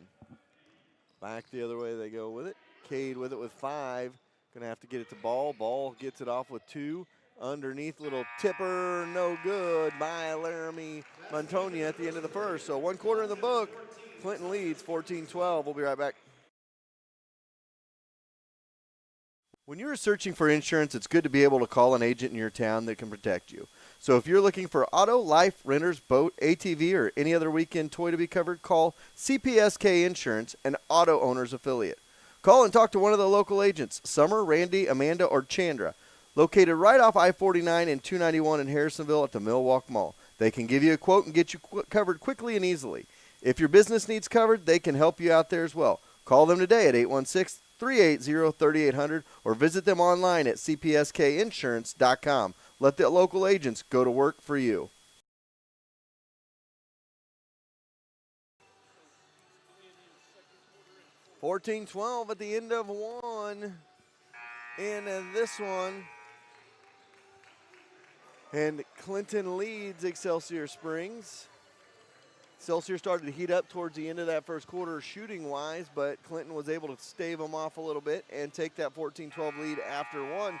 Back the other way they go with it. Cade with it with 5. Going to have to get it to Ball. Ball gets it off with 2. Underneath, little tipper, no good by Laramie Montonia at the end of the first. So 1 quarter in the book. Clinton leads 14-12. We'll be right back. When you're searching for insurance, it's good to be able to call an agent in your town that can protect you. So if you're looking for auto, life, renters, boat, ATV, or any other weekend toy to be covered, call CPSK Insurance, an auto owner's affiliate. Call and talk to one of the local agents, Summer, Randy, Amanda, or Chandra, located right off I-49 and 291 in Harrisonville at the Millwalk Mall. They can give you a quote and get you covered quickly and easily. If your business needs covered, they can help you out there as well. Call them today at 816-380-3800 or visit them online at cpskinsurance.com. Let the local agents go to work for you. (14-12) at the end of 1 in this one. And Clinton leads Excelsior Springs. Excelsior started to heat up towards the end of that first quarter shooting-wise, but Clinton was able to stave them off a little bit and take that 14-12 lead after 1.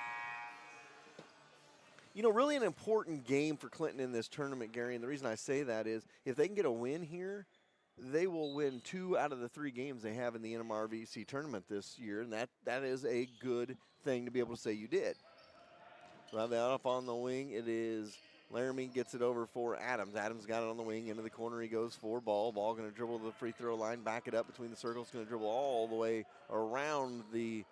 You know, really an important game for Clinton in this tournament, Gary, and the reason I say that is if they can get a win here, they will win 2 out of the 3 games they have in the MRVC tournament this year, and that is a good thing to be able to say you did. Well, that up on the wing, it is Laramie gets it over for Adams. Adams got it on the wing, into the corner he goes for Ball. Ball going to dribble to the free throw line, back it up between the circles, going to dribble all the way around the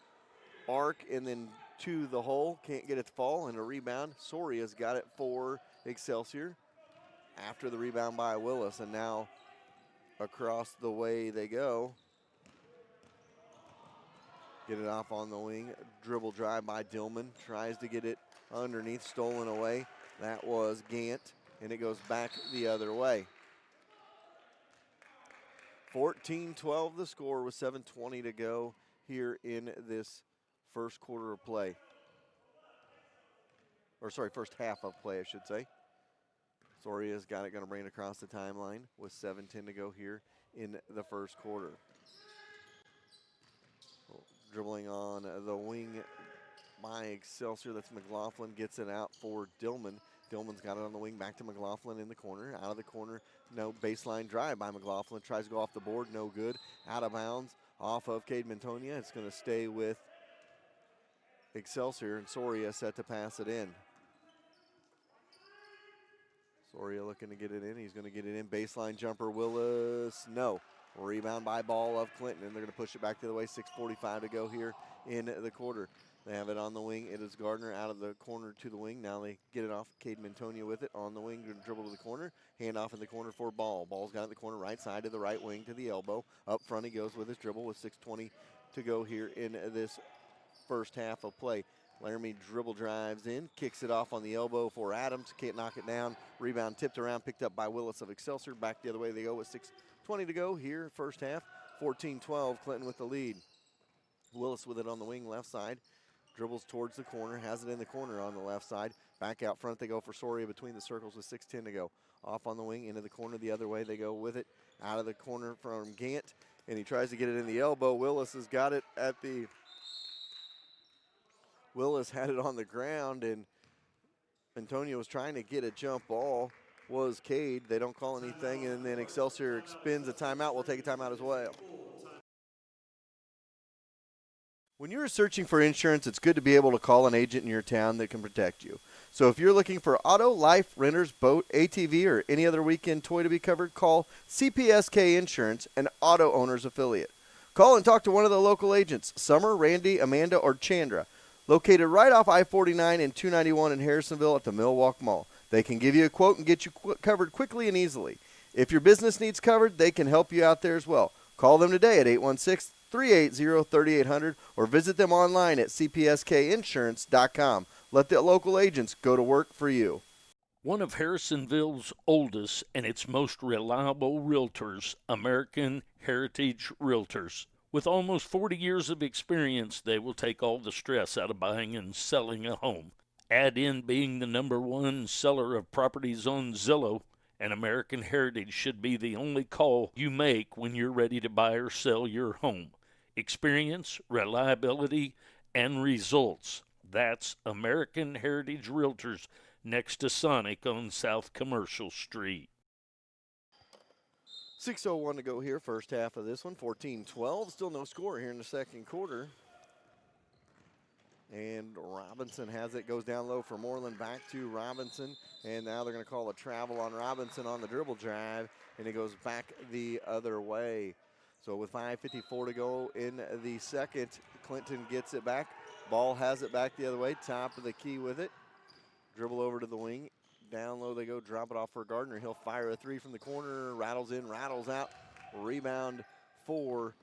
arc and then to the hole. Can't get it to fall, and a rebound. Soria's got it for Excelsior after the rebound by Willis, and now across the way they go. Get it off on the wing. Dribble drive by Dillman. Tries to get it underneath, stolen away. That was Gant, and it goes back the other way. 14-12 the score with 7:20 to go here in this first quarter of play. first half of play, I should say. Soria's got it, going to bring it across the timeline with 7:10 to go here in the first quarter. Dribbling on the wing by Excelsior. That's McLaughlin. Gets it out for Dillman. Dillman's got it on the wing. Back to McLaughlin in the corner. Out of the corner. No baseline drive by McLaughlin. Tries to go off the board. No good. Out of bounds. Off of Cade Mantonia. It's going to stay with Excelsior. And Soria set to pass it in. Soria looking to get it in. He's going to get it in. Baseline jumper. Willis. No. Rebound by Ball of Clinton, and they're going to push it back the other way. 6:45 to go here in the quarter. They have it on the wing. It is Gardner out of the corner to the wing. Now they get it off. Cade Mantonia with it on the wing. Going to dribble to the corner. Hand off in the corner for Ball. Ball's got it in the corner, right side to the right wing to the elbow. Up front he goes with his dribble with 6:20 to go here in this first half of play. Laramie dribble drives in, kicks it off on the elbow for Adams. Can't knock it down. Rebound tipped around, picked up by Willis of Excelsior. Back the other way they go with 6:20 to go here, first half. 14-12, Clinton with the lead. Willis with it on the wing, left side. Dribbles towards the corner, has it in the corner on the left side. Back out front they go for Soria between the circles with 6:10 to go. Off on the wing, into the corner the other way they go with it. Out of the corner from Gant, and he tries to get it in the elbow. Willis has got it at the... Willis had it on the ground, and Antonio was trying to get a jump ball. Was Cade. They don't call anything, and then Excelsior spins a timeout. We'll take a timeout as well. When you're searching for insurance, it's good to be able to call an agent in your town that can protect you. So if you're looking for auto, life, renters, boat, ATV, or any other weekend toy to be covered, call CPSK Insurance, an auto owner's affiliate. Call and talk to one of the local agents, Summer, Randy, Amanda, or Chandra. Located right off I-49 and 291 in Harrisonville at the Millwalk Mall. They can give you a quote and get you covered quickly and easily. If your business needs covered, they can help you out there as well. Call them today at 816-380-3800 or visit them online at cpskinsurance.com. Let the local agents go to work for you. One of Harrisonville's oldest and its most reliable realtors, American Heritage Realtors. With almost 40 years of experience, they will take all the stress out of buying and selling a home. Add in being the #1 seller of properties on Zillow, and American Heritage should be the only call you make when you're ready to buy or sell your home. Experience, reliability, and results. That's American Heritage Realtors next to Sonic on South Commercial Street. 6:01 to go here, first half of this one. 14-12, still no score here in the second quarter. And Robinson has it, goes down low for Moreland, back to Robinson. And now they're going to call a travel on Robinson on the dribble drive, and it goes back the other way. So with 5:54 to go in the second, Clinton gets it back. Ball has it back the other way, top of the key with it. Dribble over to the wing. Down low they go, drop it off for Gardner. He'll fire a three from the corner, rattles in, rattles out. Rebound for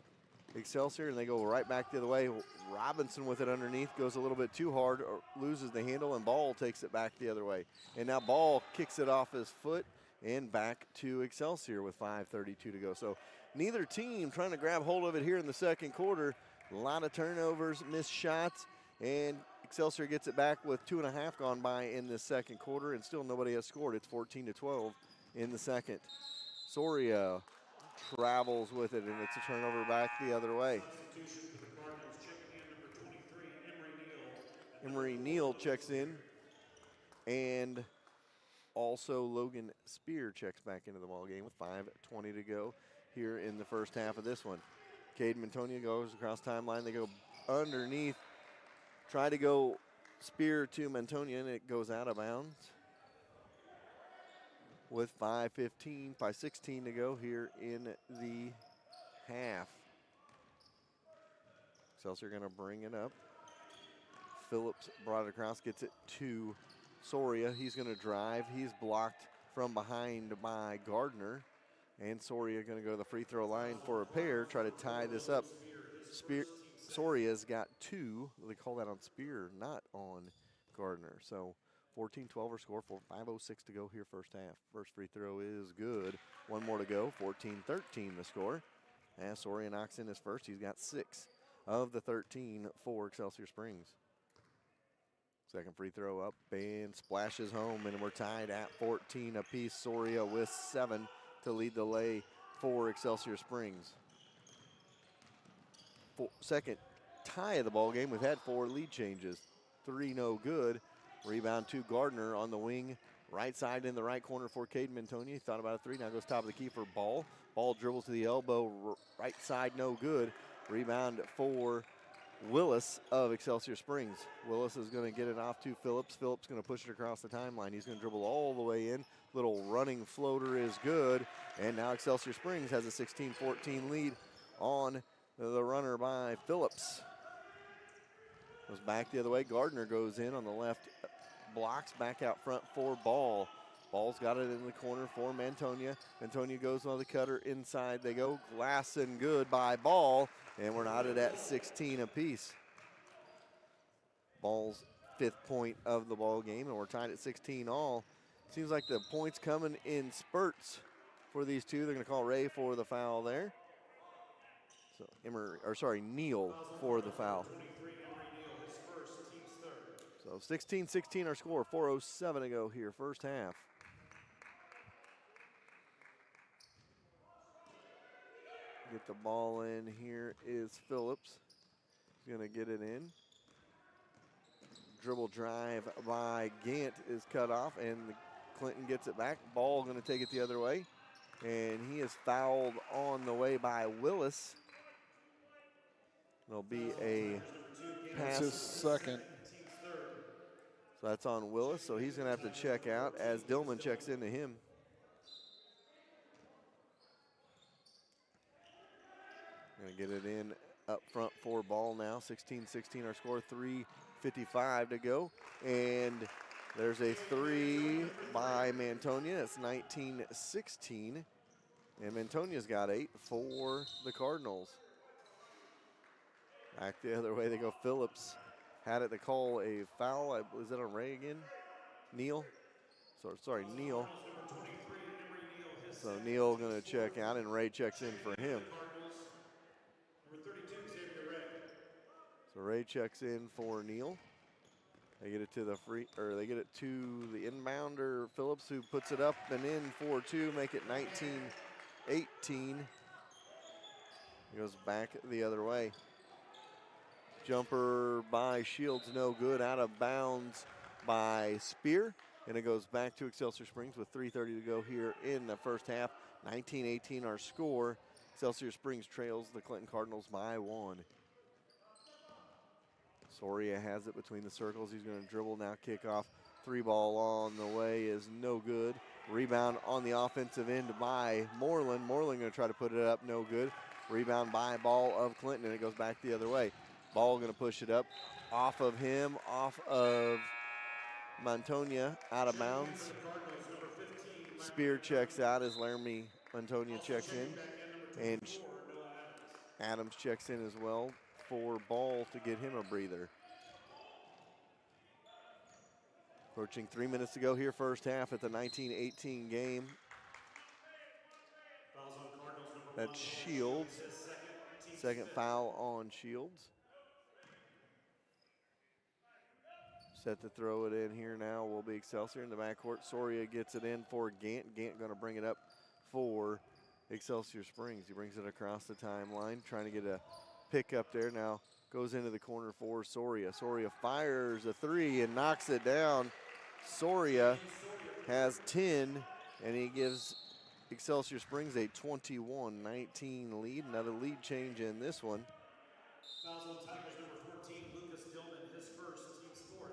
Excelsior, and they go right back the other way. Robinson with it underneath, goes a little bit too hard, or loses the handle, and Ball takes it back the other way. And now Ball kicks it off his foot and back to Excelsior with 5:32 to go. So neither team trying to grab hold of it here in the second quarter. A lot of turnovers, missed shots, and Excelsior gets it back with 2.5 gone by in the second quarter, and still nobody has scored. It's 14-12 in the second. Soria travels with it, and it's a turnover back the other way. Emery Neal checks in, and also Logan Spear checks back into the ball game with 5:20 to go here in the first half of this one. Cade Mantonia goes across timeline. They go underneath. Try to go Spear to Mantonia, and it goes out of bounds with 5:16 to go here in the half. Excelsior going to bring it up. Phillips brought it across, gets it to Soria. He's going to drive. He's blocked from behind by Gardner. And Soria going to go to the free throw line for a pair, try to tie this up. Soria's got two. They call that on Spear, not on Gardner. So 14-12 score for 5:06 to go here first half. First free throw is good. One more to go. 14-13 the score. As Soria knocks in his first, he's got 6 of the 13 for Excelsior Springs. Second free throw up and splashes home, and we're tied at 14 apiece. Soria with 7 to lead the lay for Excelsior Springs. Second tie of the ball game. We've had 4 lead changes. 3 no good. Rebound to Gardner on the wing. Right side in the right corner for Caden Mantonia. He thought about a 3. Now goes top of the key for Ball. Ball dribbles to the elbow. Right side no good. Rebound for Willis of Excelsior Springs. Willis is going to get it off to Phillips. Phillips going to push it across the timeline. He's going to dribble all the way in. Little running floater is good. And now Excelsior Springs has a 16-14 lead on the runner by Phillips. Goes back the other way. Gardner goes in on the left. Blocks back out front for Ball. Ball's got it in the corner for Mantonia. Mantonia goes on the cutter inside. They go. Glass and good by Ball. And we're knotted at 16 apiece. Ball's 5th point of the ball game, and we're tied at 16 all. Seems like the points coming in spurts for these two. They're going to call Ray for the foul there. So Neal for the foul. So 16-16 our score. 4:07 to go here, first half. Get the ball in. Here is Phillips. He's going to get it in. Dribble drive by Gant is cut off, and Clinton gets it back. Ball going to take it the other way. And he is fouled on the way by Willis. It'll be a pass. That's his second. So that's on Willis, so he's going to have to check out as Dillman checks into him. Going to get it in up front for Ball now. 16-16 our score, 3:55 to go. And there's a 3 by Mantonia. That's 19-16. And Mantonia's got 8 for the Cardinals. Back the other way they go. Phillips had it to call a foul. Was it on Ray again? Neal? Sorry, Neal. So Neal going to check out, and Ray checks in for him. So Ray checks in for Neal. They get it to the inbounder Phillips, who puts it up and in for 2, make it 19-18. He goes back the other way. Jumper by Shields, no good. Out of bounds by Spear. And it goes back to Excelsior Springs with 3:30 to go here in the first half. 19-18 our score. Excelsior Springs trails the Clinton Cardinals by 1. Soria has it between the circles. He's going to dribble now, kick off. 3 ball on the way is no good. Rebound on the offensive end by Moreland. Moreland going to try to put it up, no good. Rebound by Ball of Clinton, and it goes back the other way. Ball going to push it up off of him, off of Mantonia, out of bounds. Spear checks out as Laramie Mantonia checks in. And Adams checks in as well for Ball to get him a breather. Approaching 3 minutes to go here, first half at the 19-18 game. That's Shields. Second foul on Shields. Set to throw it in here now will be Excelsior in the backcourt. Soria gets it in for Gant. Gant going to bring it up for Excelsior Springs. He brings it across the timeline, trying to get a pick up there. Now goes into the corner for Soria. Soria fires a 3 and knocks it down. Soria has 10, and he gives Excelsior Springs a 21-19 lead. Another lead change in this one. Fouls on Tigers number 14, Lucas Dillman, his first, team's 4th.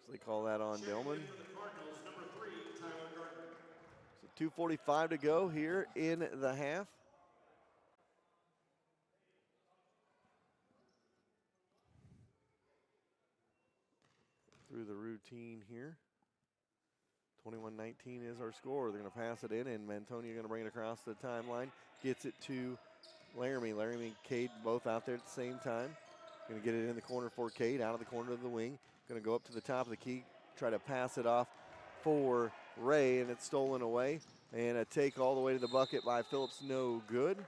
So they call that on Dillman. For the Cardinals, number 3, Tyler Gardner. So 2:45 to go here in the half. Through the routine here. 21-19 is our score. They're going to pass it in, and Mantonia going to bring it across the timeline. Gets it to Laramie. Laramie and Cade both out there at the same time. Going to get it in the corner for Cade, out of the corner of the wing. Going to go up to the top of the key, try to pass it off for Ray, and it's stolen away. And a take all the way to the bucket by Phillips, no good.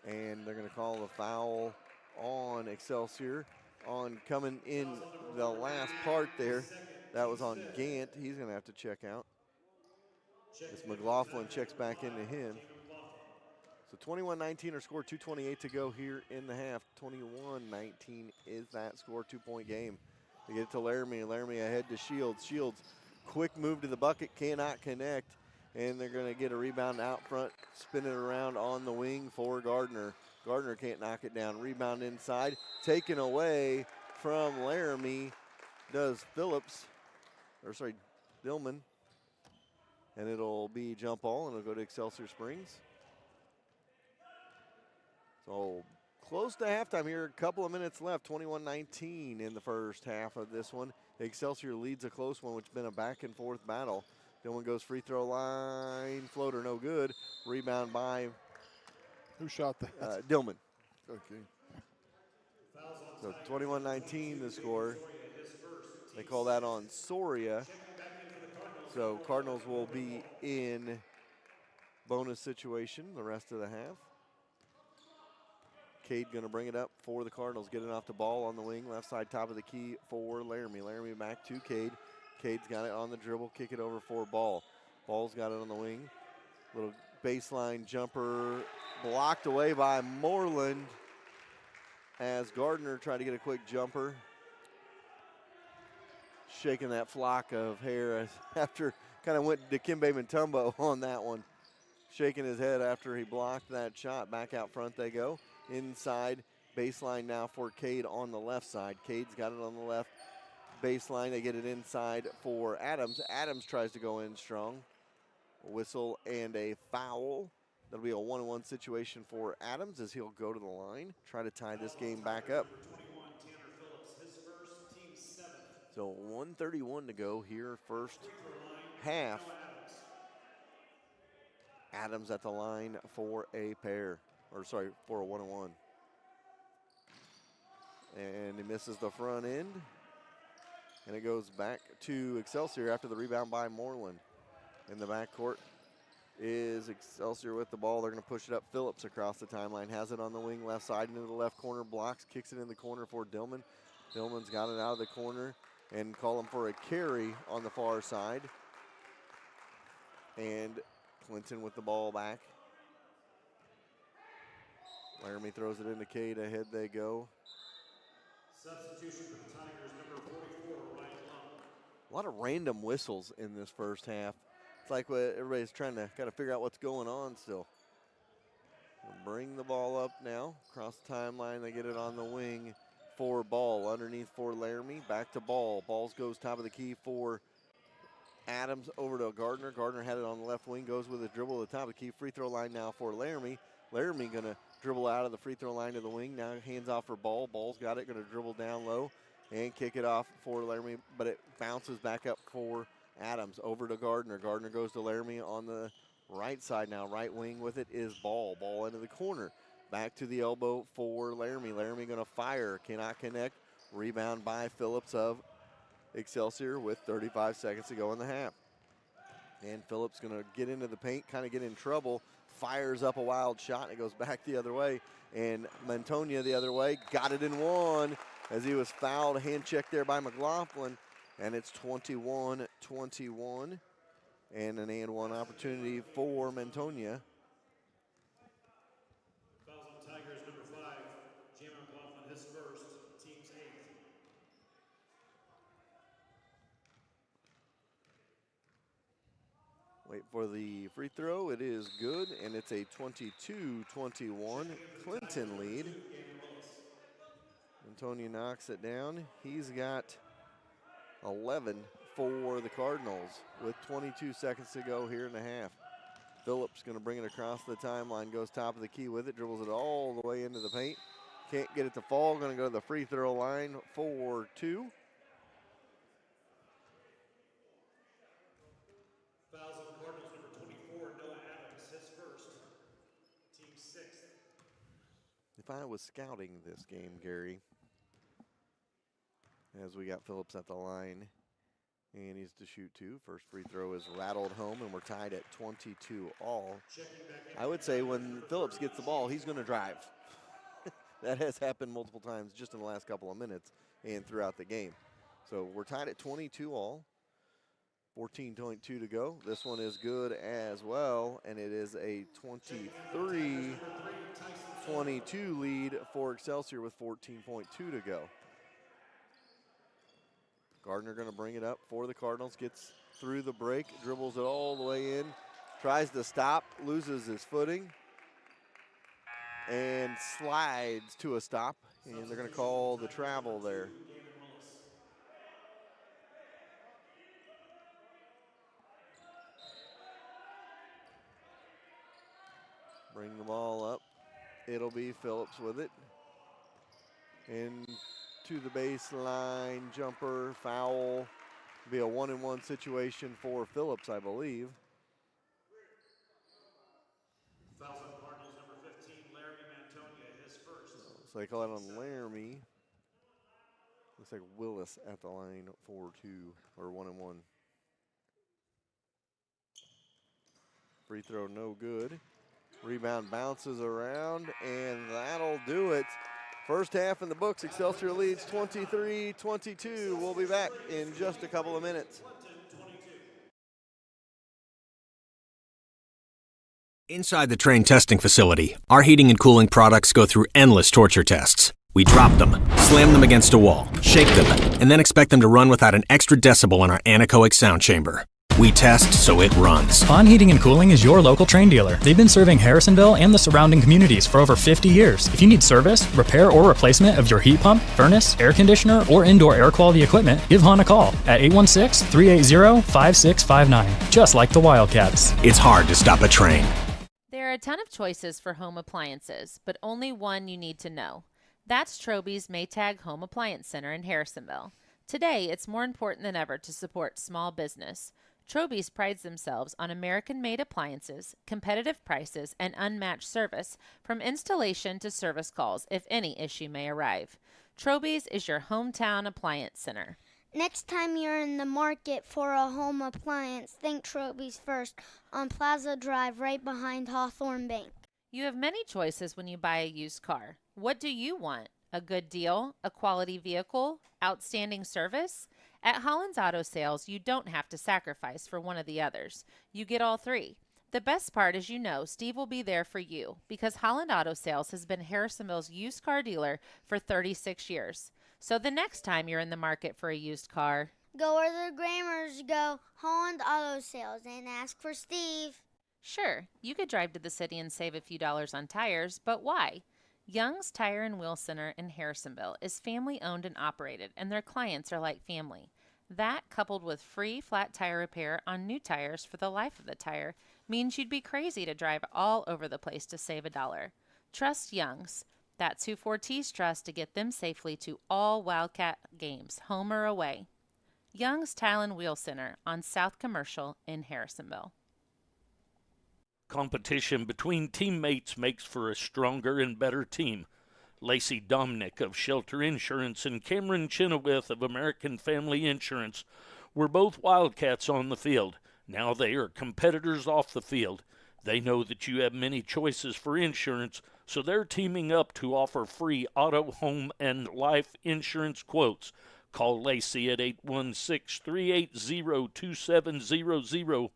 And they're going to call the foul on Excelsior on coming in the last part there. That was on Gant. He's going to have to check out. As McLaughlin checks back into him. So 21-19 our score, 2:28 to go here in the half. 21-19 is that score, 2-point game. They get it to Laramie. Laramie ahead to Shields. Shields, quick move to the bucket, cannot connect. And they're going to get a rebound out front, spin it around on the wing for Gardner. Gardner can't knock it down. Rebound inside, taken away from Laramie. Does Dillman. And it'll be jump ball, and it'll go to Excelsior Springs. So close to halftime here, a couple of minutes left, 21-19 in the first half of this one. Excelsior leads a close one, which has been a back and forth battle. Dillman goes free throw line, floater no good. Rebound by Who shot that? Dillman. Okay. So 21-19 the score. They call that on Soria. So Cardinals will be in bonus situation the rest of the half. Cade going to bring it up for the Cardinals, getting off the ball on the wing, left side top of the key for Laramie. Laramie back to Cade. Cade's got it on the dribble, kick it over for Ball. Ball's got it on the wing. Little baseline jumper blocked away by Moreland as Gardner tried to get a quick jumper. Shaking that flock of hair after kind of went to Dikembe Mutombo on that one. Shaking his head after he blocked that shot. Back out front they go. Inside baseline now for Cade on the left side. Cade's got it on the left baseline. They get it inside for Adams. Adams tries to go in strong. A whistle and a foul. That'll be a 1-on-1 situation for Adams as he'll go to the line, try to tie this game back up. So 1:31 to go here, first half. Adams at the line for a pair, for a 1-on-1. And he misses the front end. And it goes back to Excelsior after the rebound by Moreland. In the backcourt is Excelsior with the ball. They're going to push it up. Phillips across the timeline, has it on the wing, left side into the left corner, blocks, kicks it in the corner for Dillman. Dillman's got it out of the corner and call him for a carry on the far side. And Clinton with the ball back. Laramie throws it into Cade. Ahead they go. Substitution for the Tigers, number 44, Ryan Long. A lot of random whistles in this first half. It's like everybody's trying to kind of figure out what's going on still. We'll bring the ball up now. Across the timeline, they get it on the wing for Ball. Underneath for Laramie, back to Ball. Balls goes top of the key for Adams over to Gardner. Gardner had it on the left wing, goes with a dribble at the top of the key. Free throw line now for Laramie. Laramie going to dribble out of the free throw line to the wing. Now hands off for Ball. Ball's got it, going to dribble down low and kick it off for Laramie, but it bounces back up for Adams. Over to Gardner. Gardner goes to Laramie on the right side now. Right wing with it is Ball. Ball into the corner. Back to the elbow for Laramie. Laramie going to fire. Cannot connect. Rebound by Phillips of Excelsior with 35 seconds to go in the half. And Phillips going to get into the paint, kind of get in trouble. Fires up a wild shot, and it goes back the other way. And Mantonia the other way. Got it in one as he was fouled. Hand check there by McLaughlin. And it's 21-21. And an and-one opportunity for Mantonia. Fouls on Tigers, number 5, Jim McLaughlin, his first, team's 8th. Wait for the free throw. It is good, and it's a 22-21 Clinton lead. Antonio knocks it down. He's got 11 for the Cardinals with 22 seconds to go here in the half. Phillips going to bring it across the timeline, goes top of the key with it, dribbles it all the way into the paint. Can't get it to fall. Going to go to the free throw line for 2. Fouls on Cardinals, number 24, Noah Adams, his first, team's 6th. If I was scouting this game, Gary, as we got Phillips at the line, and he needs to shoot 2. First free throw is rattled home, and we're tied at 22 all. I would say when Phillips gets the ball, he's going to drive. That has happened multiple times just in the last couple of minutes and throughout the game. So we're tied at 22 all. 14.2 to go. This one is good as well, and it is a 23-22 lead for Excelsior with 14.2 to go. Gardner going to bring it up for the Cardinals, gets through the break, dribbles it all the way in, tries to stop, loses his footing, and slides to a stop, and they're going to call the travel there. Bring the ball up. It'll be Phillips with it. Into the baseline, jumper, foul. Be a 1-and-1 situation for Phillips, I believe. Fouls on Cardinals number 15, Laramie Mantonia, his first. So they call it on Laramie. Looks like Willis at the line for 2 or 1-and-1. Free throw no good. Rebound bounces around, and that'll do it. First half in the books. Excelsior leads 23-22. We'll be back in just a couple of minutes. Inside the train testing facility, our heating and cooling products go through endless torture tests. We drop them, slam them against a wall, shake them, and then expect them to run without an extra decibel in our anechoic sound chamber. We test so it runs. Pond Heating and Cooling is your local train dealer. They've been serving Harrisonville and the surrounding communities for over 50 years. If you need service, repair, or replacement of your heat pump, furnace, air conditioner, or indoor air quality equipment, give Hahn a call at 816-380-5659, just like the Wildcats. It's hard to stop a train. There are a ton of choices for home appliances, but only one you need to know. That's Troby's Maytag Home Appliance Center in Harrisonville. Today, it's more important than ever to support small business. Troby's prides themselves on American-made appliances, competitive prices, and unmatched service, from installation to service calls if any issue may arrive. Troby's is your hometown appliance center. Next time you're in the market for a home appliance, think Troby's first on Plaza Drive right behind Hawthorne Bank. You have many choices when you buy a used car. What do you want? A good deal? A quality vehicle? Outstanding service? At Holland's Auto Sales, you don't have to sacrifice for one of the others. You get all three. The best part is Steve will be there for you because Holland Auto Sales has been Harrisonville's used car dealer for 36 years. So the next time you're in the market for a used car, go where the Grammars go, Holland Auto Sales, and ask for Steve. Sure, you could drive to the city and save a few dollars on tires, but why? Young's Tire and Wheel Center in Harrisonville is family-owned and operated, and their clients are like family. That, coupled with free flat tire repair on new tires for the life of the tire, means you'd be crazy to drive all over the place to save $1. Trust Young's. That's who Fortis trusts to get them safely to all Wildcat games, home or away. Young's Tire and Wheel Center on South Commercial in Harrisonville. Competition between teammates makes for a stronger and better team. Lacey Domnick of Shelter Insurance and Cameron Chenoweth of American Family Insurance were both Wildcats on the field. Now they are competitors off the field. They know that you have many choices for insurance, so they're teaming up to offer free auto, home, and life insurance quotes. Call Lacey at 816-380-2700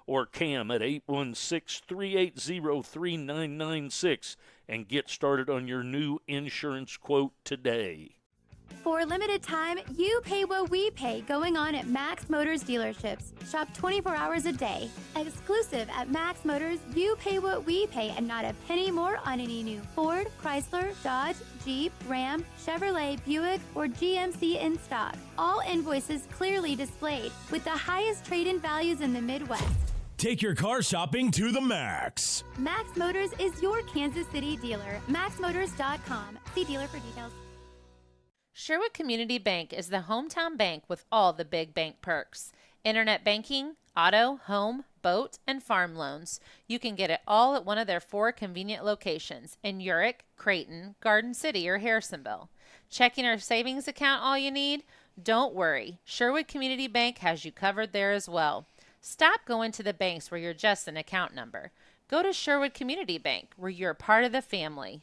or Cam at 816-380-3996 and get started on your new insurance quote today. For a limited time, you pay what we pay going on at Max Motors dealerships. Shop 24 hours a day. Exclusive at Max Motors, you pay what we pay and not a penny more on any new Ford, Chrysler, Dodge, Jeep, Ram, Chevrolet, Buick, or GMC in stock. All invoices clearly displayed with the highest trade-in values in the Midwest. Take your car shopping to the max. Max Motors is your Kansas City dealer. MaxMotors.com. See dealer for details. Sherwood Community Bank is the hometown bank with all the big bank perks. Internet banking, auto, home, boat, and farm loans. You can get it all at one of their 4 convenient locations in Urick, Creighton, Garden City, or Harrisonville. Checking or savings account all you need? Don't worry. Sherwood Community Bank has you covered there as well. Stop going to the banks where you're just an account number. Go to Sherwood Community Bank where you're part of the family.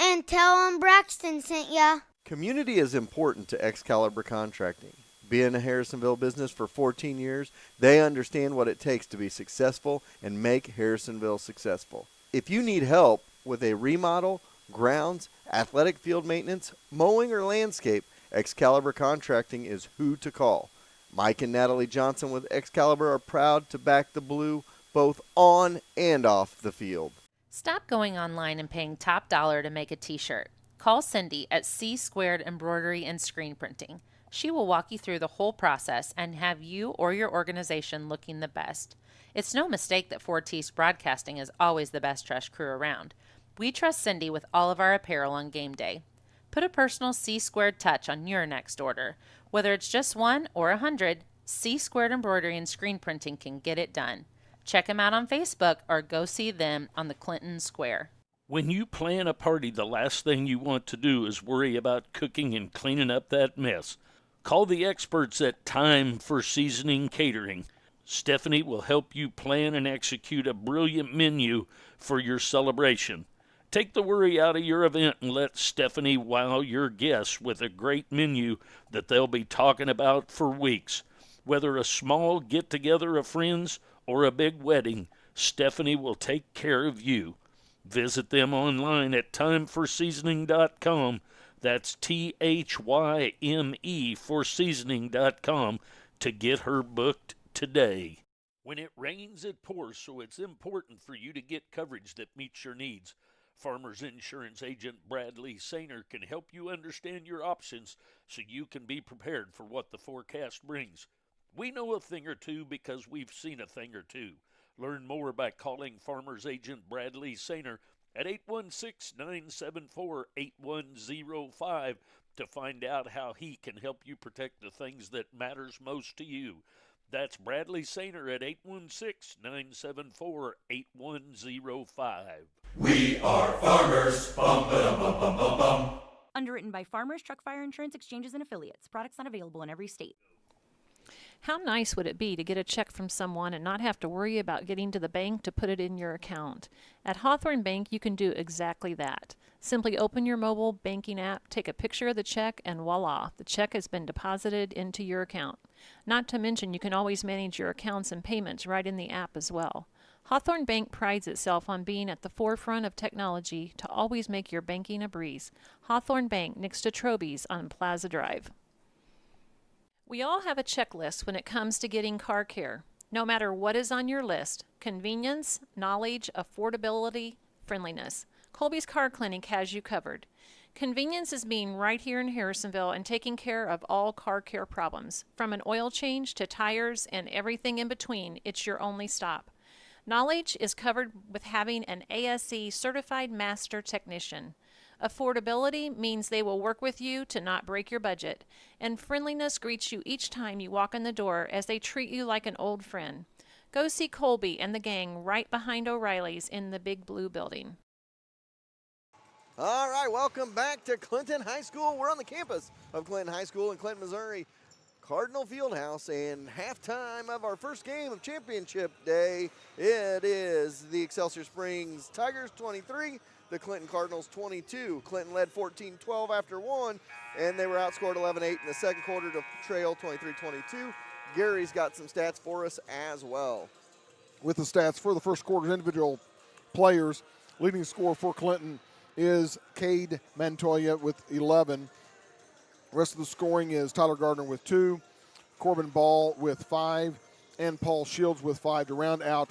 And tell 'em Braxton sent ya. Community is important to Excalibur Contracting. Being a Harrisonville business for 14 years, they understand what it takes to be successful and make Harrisonville successful. If you need help with a remodel, grounds, athletic field maintenance, mowing, or landscape, Excalibur Contracting is who to call. Mike and Natalie Johnson with Excalibur are proud to back the Blue both on and off the field. Stop going online and paying top dollar to make a t-shirt. Call Cindy at C Squared Embroidery and Screen Printing. She will walk you through the whole process and have you or your organization looking the best. It's no mistake that Fortis Broadcasting is always the best trash crew around. We trust Cindy with all of our apparel on game day. Put a personal C Squared touch on your next order. Whether it's just 1 or 100, C Squared Embroidery and Screen Printing can get it done. Check them out on Facebook or go see them on the Clinton Square. When you plan a party, the last thing you want to do is worry about cooking and cleaning up that mess. Call the experts at Time for Seasoning Catering. Stephanie will help you plan and execute a brilliant menu for your celebration. Take the worry out of your event and let Stephanie wow your guests with a great menu that they'll be talking about for weeks. Whether a small get-together of friends or a big wedding, Stephanie will take care of you. Visit them online at timeforseasoning.com. That's THYME for seasoning.com to get her booked today. When it rains, it pours, so it's important for you to get coverage that meets your needs. Farmers Insurance agent Bradley Sainer can help you understand your options so you can be prepared for what the forecast brings. We know a thing or two because we've seen a thing or two. Learn more by calling Farmers Agent Bradley Sainer at 816-974-8105 to find out how he can help you protect the things that matters most to you. That's Bradley Sainer at 816-974-8105. We are farmers. Bum, ba-dum, bum, bum, bum, bum. Underwritten by Farmers Truck Fire Insurance Exchanges and Affiliates. Products not available in every state. How nice would it be to get a check from someone and not have to worry about getting to the bank to put it in your account? At Hawthorne Bank, you can do exactly that. Simply open your mobile banking app, take a picture of the check, and voila, the check has been deposited into your account. Not to mention, you can always manage your accounts and payments right in the app as well. Hawthorne Bank prides itself on being at the forefront of technology to always make your banking a breeze. Hawthorne Bank, next to Troby's on Plaza Drive. We all have a checklist when it comes to getting car care. No matter what is on your list, convenience, knowledge, affordability, friendliness, Colby's Car Clinic has you covered. Convenience is being right here in Harrisonville and taking care of all car care problems. From an oil change to tires and everything in between, it's your only stop. Knowledge is covered with having an ASE certified master technician. Affordability means they will work with you to not break your budget. And friendliness greets you each time you walk in the door as they treat you like an old friend. Go see Colby and the gang right behind O'Reilly's in the Big Blue Building. All right, welcome back to Clinton High School. We're on the campus of Clinton High School in Clinton, Missouri. Cardinal Fieldhouse, and halftime of our first game of championship day. It is the Excelsior Springs Tigers 23, the Clinton Cardinals 22. Clinton led 14-12 after one, and they were outscored 11-8 in the second quarter to trail 23-22. Gary's got some stats for us as well. With the stats for the first quarter's individual players, leading scorer for Clinton is Cade Montoya with 11. The rest of the scoring is Tyler Gardner with 2, Corbin Ball with 5, and Paul Shields with 5 to round out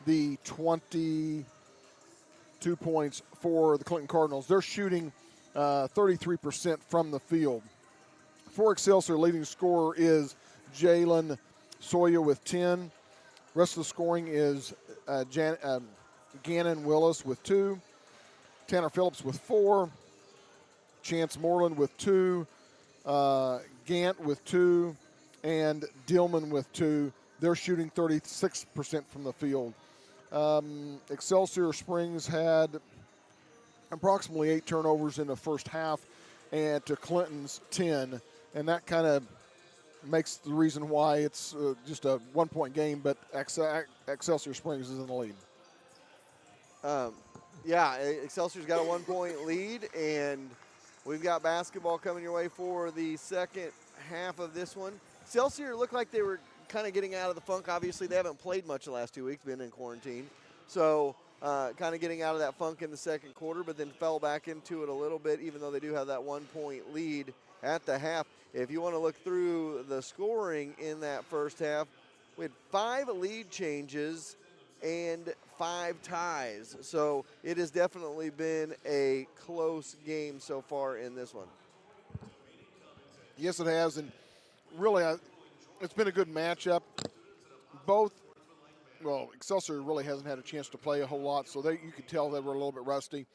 the 22 points for the Clinton Cardinals. They're shooting 33% from the field. For Excelsior, leading scorer is Jalen Soya with 10. The rest of the scoring is Gannon Willis with 2, Tanner Phillips with 4, Chance Moreland with 2, Gant with 2, and Dillman with 2. They're shooting 36% from the field. Excelsior Springs had approximately 8 turnovers in the first half, and to Clinton's 10, and that kind of makes the reason why it's just a one-point game, but Excelsior Springs is in the lead. Yeah, Excelsior's got a 1-point lead, and we've got basketball coming your way for the second half of this one. Excelsior looked like they were kind of getting out of the funk. Obviously, they haven't played much the last 2 weeks, been in quarantine. So kind of getting out of that funk in the second quarter, but then fell back into it a little bit, even though they do have that 1-point lead at the half. If you want to look through the scoring in that first half, we had 5 lead changes and 5 ties. So it has definitely been a close game so far in this one. Yes, it has, and really, it's been a good matchup. Excelsior really hasn't had a chance to play a whole lot, so you could tell they were a little bit rusty.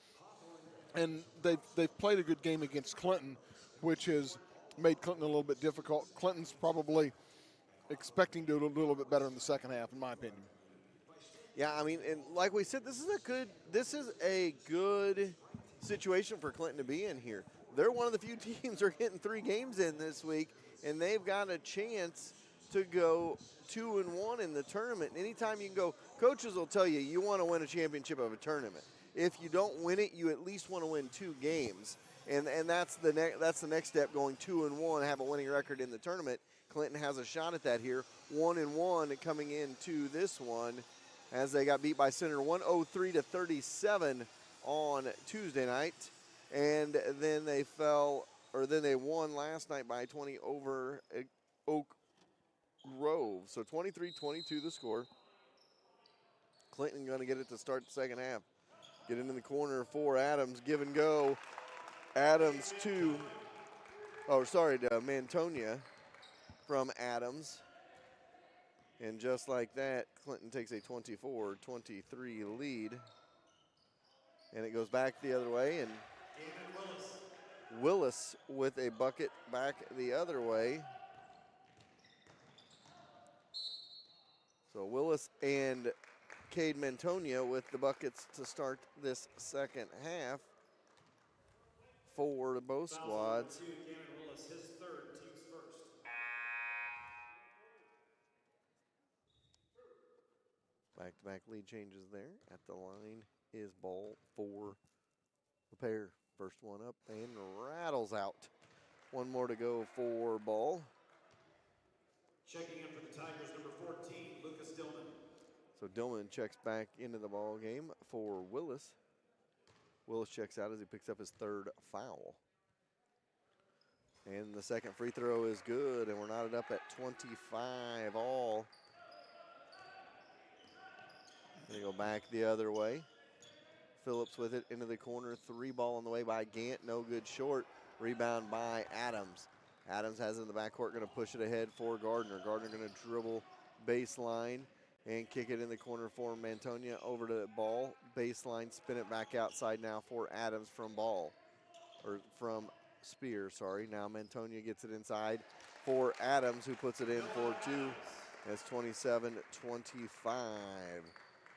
And they've played a good game against Clinton, which has made Clinton a little bit difficult. Clinton's probably expecting to do a little bit better in the second half, in my opinion. Yeah, I mean, and like we said, this is a good situation for Clinton to be in here. They're one of the few teams who are getting 3 games in this week, and they've got a chance to go 2-1 in the tournament. Anytime you can go, coaches will tell you you want to win a championship of a tournament. If you don't win it, you at least want to win 2 games, and that's the next step, going 2-1, have a winning record in the tournament. Clinton has a shot at that here, 1-1 coming into this one, as they got beat by Center 103-37 on Tuesday night, and then they won last night by 20 over Oak Grove. So 23-22 the score. Clinton going to get it to start the second half. Get into the corner for Adams, give and go. Adams to Mantonia from Adams. And just like that, Clinton takes a 24-23 lead. And it goes back the other way, and Willis with a bucket back the other way. So Willis and Cade Mantonia with the buckets to start this second half for both squads. Back-to-back lead changes there. At the line is ball for the pair. First one up and rattles out. One more to go for ball. Checking in for the Tigers, number 14, Lucas Dillman. So Dillman checks back into the ball game for Willis. Willis checks out as he picks up his 3rd foul. And the second free throw is good, and we're knotted up at 25 all. They go back the other way. Phillips with it into the corner. 3 ball on the way by Gant. No good short. Rebound by Adams. Adams has it in the backcourt. Going to push it ahead for Gardner. Gardner going to dribble baseline and kick it in the corner for Mantonia. Over to the ball. Baseline. Spin it back outside now for Adams from Spear, sorry. Now Mantonia gets it inside for Adams, who puts it in for 2. It's 27-25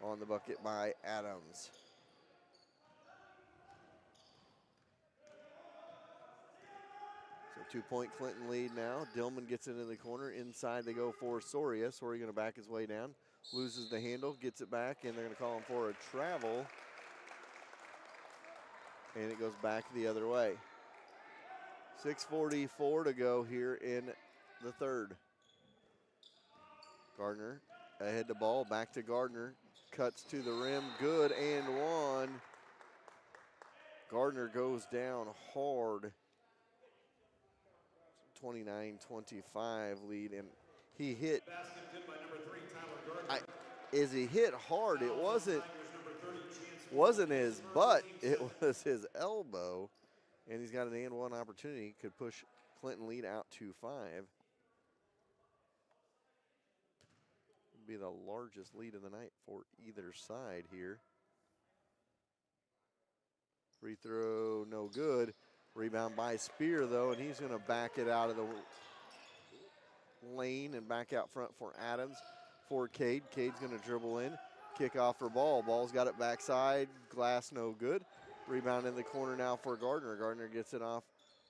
on the bucket by Adams. So 2-point Clinton lead now. Dillman gets it in the corner. Inside they go for Soria. Soria going to back his way down. Loses the handle, gets it back, and they're going to call him for a travel. And it goes back the other way. 6:44 to go here in the third. Gardner ahead to ball, back to Gardner. Cuts to the rim, good and one. Gardner goes down hard. 29-25 lead, and he hit. As he hit hard, it wasn't his butt, it was his elbow. And he's got an and one opportunity. Could push Clinton lead out to 5. Would be the largest lead of the night for either side here. Free throw, no good. Rebound by Spear, though, and he's going to back it out of the lane and back out front for Adams. For Cade. Cade's going to dribble in. Kick off for Ball. Ball's got it backside. Glass, no good. Rebound in the corner now for Gardner. Gardner gets it off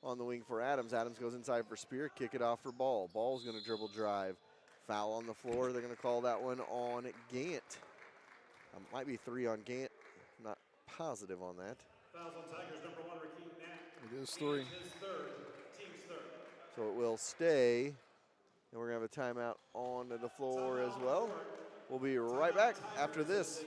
on the wing for Adams. Adams goes inside for Spear. Kick it off for Ball. Ball's going to dribble drive. Foul on the floor. They're going to call that one on Gant. Might be 3 on Gant. Not positive on that. Fouls on Tigers, number 1, Rakeem Knapp. It is 3. His third, team's third. So it will stay. And we're going to have a timeout on the floor as well. We'll be right back after this.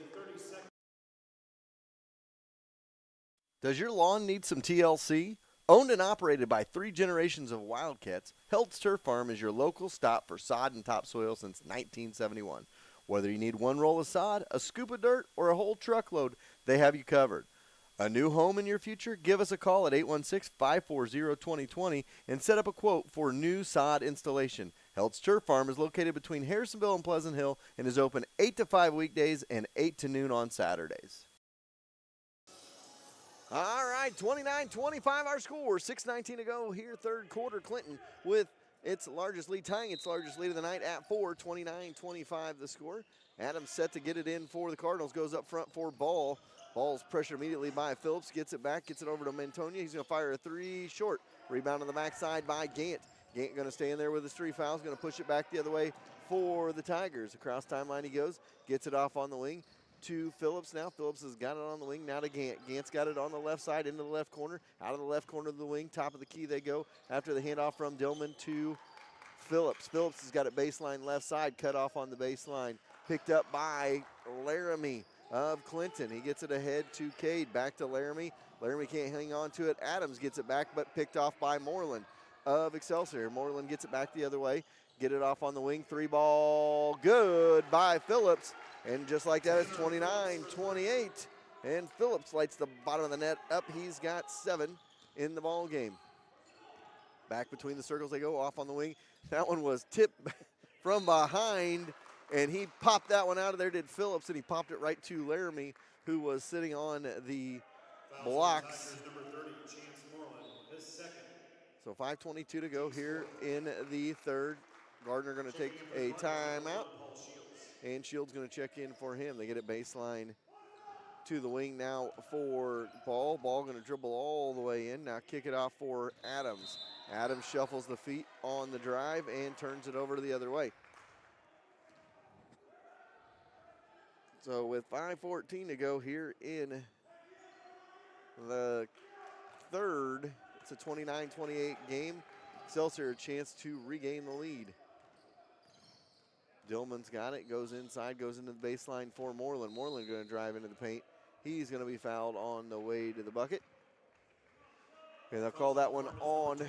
Does your lawn need some TLC? Owned and operated by 3 generations of Wildcats, Heltz Turf Farm is your local stop for sod and topsoil since 1971. Whether you need 1 roll of sod, a scoop of dirt, or a whole truckload, they have you covered. A new home in your future? Give us a call at 816-540-2020 and set up a quote for new sod installation. Heltz Turf Farm is located between Harrisonville and Pleasant Hill and is open 8 to 5 weekdays and 8 to noon on Saturdays. All right, 29-25 our score. 6:19 to go here, third quarter. Clinton with its largest lead, tying its largest lead of the night at 4, 29-25 the score. Adams set to get it in for the Cardinals, goes up front for Ball. Ball's pressured immediately by Phillips, gets it back, gets it over to Mantonia. He's going to fire a 3 short. Rebound on the backside by Gant. Gant going to stay in there with his 3 fouls, going to push it back the other way for the Tigers. Across timeline he goes, gets it off on the wing to Phillips now. Phillips has got it on the wing, now to Gant. Gant's got it on the left side, into the left corner, out of the left corner of the wing, top of the key they go after the handoff from Dillman to Phillips. Phillips has got it baseline left side, cut off on the baseline, picked up by Laramie of Clinton. He gets it ahead to Cade, back to Laramie. Laramie can't hang on to it. Adams gets it back, but picked off by Moreland of Excelsior. Moreland gets it back the other way, get it off on the wing, 3 ball, good by Phillips. And just like that, it's 29-28. And Phillips lights the bottom of the net up. He's got 7 in the ball game. Back between the circles they go, off on the wing. That one was tipped from behind, and he popped that one out of there, did Phillips, and he popped it right to Laramie, who was sitting on the blocks. So 5:22 to go here in the third. Gardner going to take a timeout. And Shields going to check in for him. They get it baseline to the wing now for Ball. Ball going to dribble all the way in. Now kick it off for Adams. Adams shuffles the feet on the drive and turns it over to the other way. So with 5:14 to go here in the third, it's a 29-28 game. Excelsior a chance to regain the lead. Dillman's got it, goes inside, goes into the baseline for Moreland. Moreland going to drive into the paint. He's going to be fouled on the way to the bucket. And they'll call that one on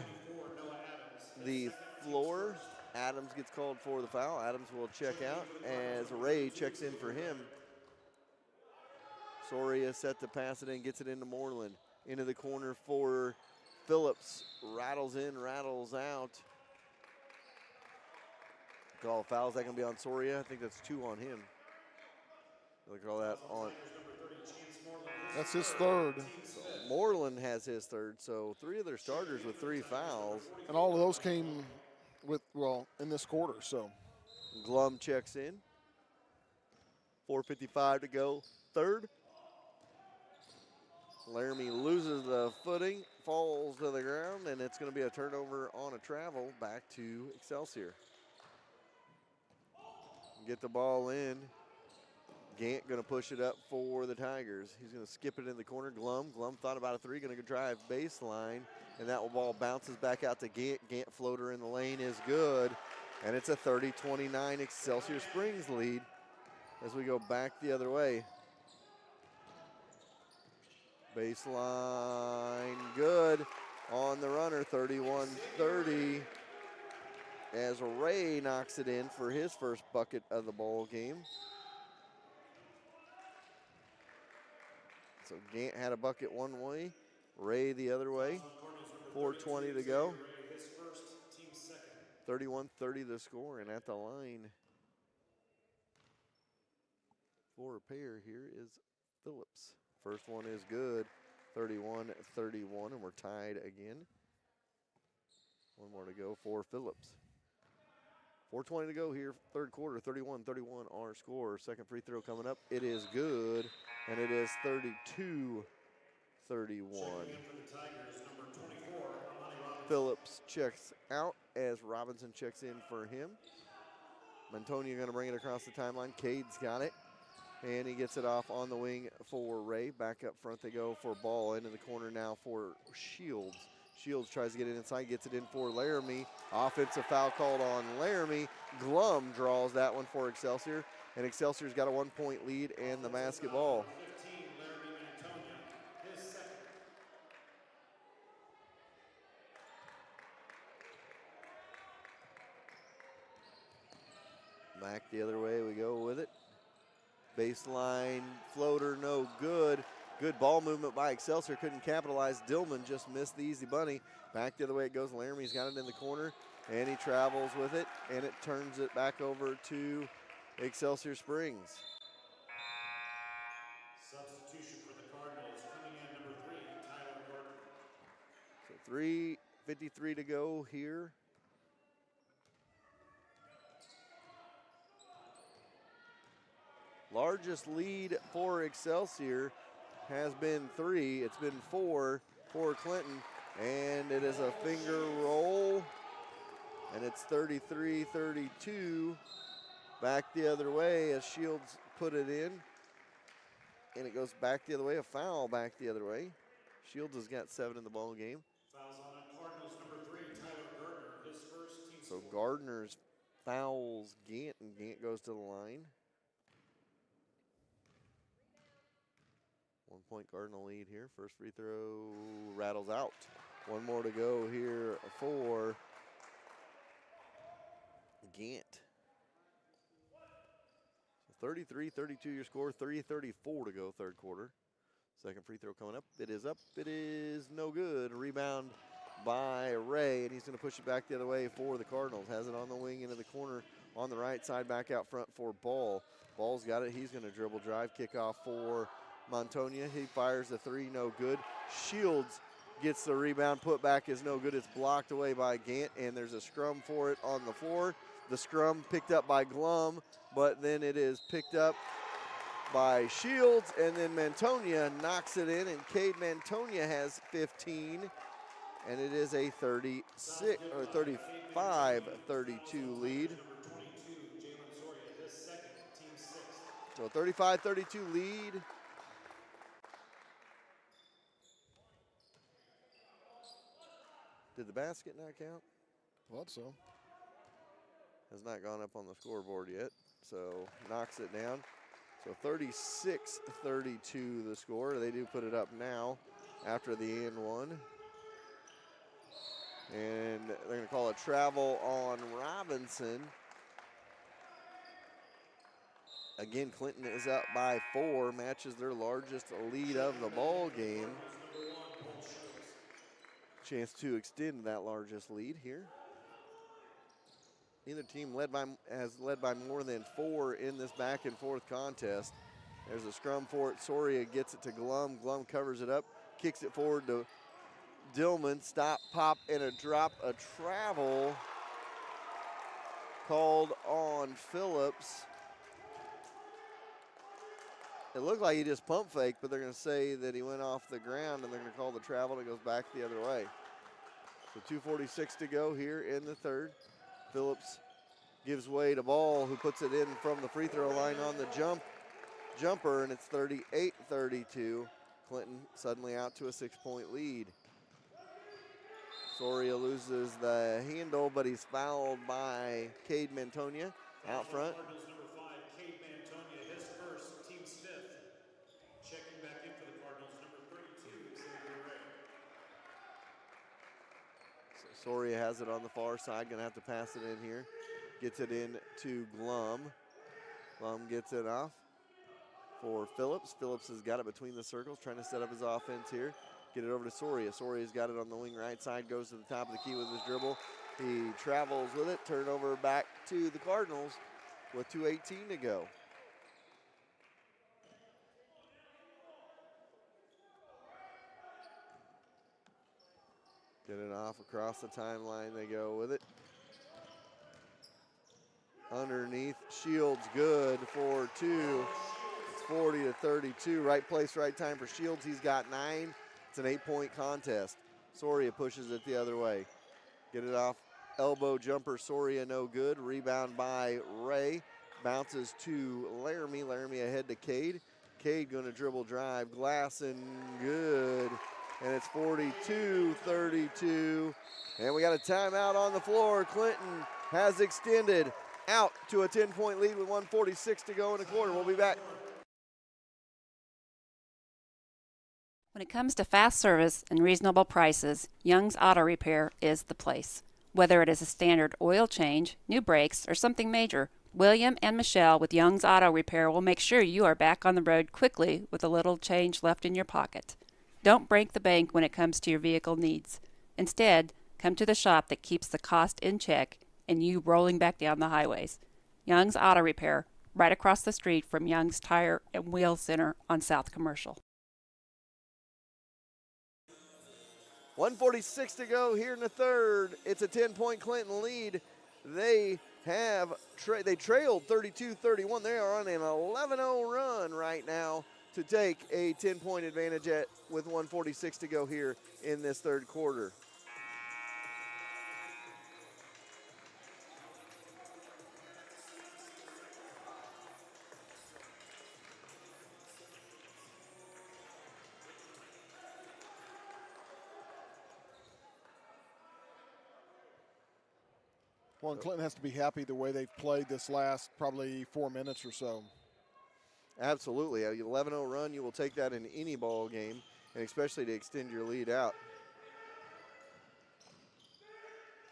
the floor. Adams gets called for the foul. Adams will check out as Ray checks in for him. Soria set to pass it in, gets it into Moreland. Into the corner for Phillips. Rattles in, rattles out. Call fouls. That going to be on Soria. I think that's 2 on him. They'll call that on. That's his third. So Moreland has his third. So 3 of their starters with 3 fouls. And all of those came with, well, in this quarter, so. Glum checks in. 4:55 to go, third. Laramie loses the footing, falls to the ground, and it's going to be a turnover on a travel back to Excelsior. Get the ball in. Gant going to push it up for the Tigers. He's going to skip it in the corner. Glum thought about a 3, going to drive baseline, and that ball bounces back out to Gant. Gant floater in the lane is good, and it's a 30-29 Excelsior Springs lead as we go back the other way. Baseline good on the runner, 31-30. As Ray knocks it in for his first bucket of the ball game. So Gant had a bucket one way, Ray the other way. 4:20 to go. 31-30 the score, and at the line for a pair here is Phillips. First one is good, 31-31, and we're tied again. One more to go for Phillips. 4:20 to go here, third quarter, 31-31 our score. Second free throw coming up. It is good, and it is 32-31. Phillips checks out as Robinson checks in for him. Mantonia going to bring it across the timeline. Cade's got it. And he gets it off on the wing for Ray. Back up front they go for ball. Into the corner now for Shields. Shields tries to get it inside, gets it in for Laramie. Offensive foul called on Laramie. Glum draws that one for Excelsior. And Excelsior's got a 1-point lead and the basketball. 15, Laramie Mantonia, his second. Back the other way we go with it. Baseline floater, no good. Good ball movement by Excelsior, couldn't capitalize. Dillman just missed the easy bunny. Back the other way it goes. Laramie's got it in the corner, and he travels with it, and it turns it back over to Excelsior Springs. Substitution for the Cardinals, coming in number 3, Tyler Gordon. So 3:53 to go here. Largest lead for Excelsior has been 3. It's been 4 for Clinton, and it is a finger roll, and it's 33-32. Back the other way as Shields put it in, and it goes back the other way. A foul back the other way. Shields has got 7 in the ball game. Fouls on Cardinals number 3, Tyler Gardner, his first team So score. Gardner's fouls Gant, and Gant goes to the line. 1-point Cardinal lead here. First free throw rattles out. One more to go here for Gant. 33-32 your score, 3:34 to go third quarter. Second free throw coming up. It is up. It is no good. Rebound by Ray, and he's going to push it back the other way for the Cardinals. Has it on the wing into the corner on the right side, back out front for Ball. Ball's got it. He's going to dribble drive, kickoff for Montonia. He fires the 3, no good. Shields gets the rebound, put back is no good. It's blocked away by Gant, and there's a scrum for it on the floor. The scrum picked up by Glum, but then it is picked up by Shields, and then Mantonia knocks it in, and Cade Mantonia has 15, and it is a 35-32 lead. Number 22, Jalen Soria, his second, team 6th. So a 35-32 lead. Did the basket not count? Thought so. Has not gone up on the scoreboard yet, so knocks it down. So 36-32 the score. They do put it up now after the and one. And they're going to call a travel on Robinson. Again, Clinton is up by 4, matches their largest lead of the ball game. Chance to extend that largest lead here. Neither team has led by more than 4 in this back and forth contest. There's a scrum for it. Soria gets it to Glum. Glum covers it up, kicks it forward to Dillman. Stop, pop, and a drop. A travel called on Phillips. It looked like he just pump faked, but they're going to say that he went off the ground, and they're going to call the travel, and it goes back the other way. So 2:46 to go here in the third. Phillips gives way to Ball, who puts it in from the free throw line on the jumper, and it's 38-32. Clinton suddenly out to a 6-point lead. Soria loses the handle, but he's fouled by Cade Mantonia out front. Cardinals number 5, Cade Mantonia, his first, team's 5th. Checking back in for the Cardinals, number 32, Xavier Ray. So Soria has it on the far side, gonna have to pass it in here. Gets it in to Glum. Glum gets it off for Phillips. Phillips has got it between the circles, trying to set up his offense here. Get it over to Soria. Soria's got it on the wing right side, goes to the top of the key with his dribble. He travels with it, turnover back to the Cardinals with 2:18 to go. Get it off across the timeline, they go with it. Underneath, Shields good for 2. It's 40-32. Right place, right time for Shields. He's got 9. It's an 8-point contest. Soria pushes it the other way. Get it off, elbow jumper, Soria no good. Rebound by Ray. Bounces to Laramie. Laramie ahead to Cade. Cade going to dribble drive. Glass and good. And it's 42-32. And we got a timeout on the floor. Clinton has extended out to a 10-point lead with 1:46 to go in the quarter. We'll be back. When it comes to fast service and reasonable prices, Young's Auto Repair is the place. Whether it is a standard oil change, new brakes, or something major, William and Michelle with Young's Auto Repair will make sure you are back on the road quickly with a little change left in your pocket. Don't break the bank when it comes to your vehicle needs. Instead, come to the shop that keeps the cost in check and you rolling back down the highways. Young's Auto Repair, right across the street from Young's Tire and Wheel Center on South Commercial. 1:46 to go here in the third. It's a 10-point Clinton lead. They trailed 32-31. They are on an 11-0 run right now to take a 10-point advantage with 1:46 to go here in this third quarter. Well, and Clinton has to be happy the way they've played this last probably 4 minutes or so. Absolutely. A 11-0 run, you will take that in any ball game, and especially to extend your lead out.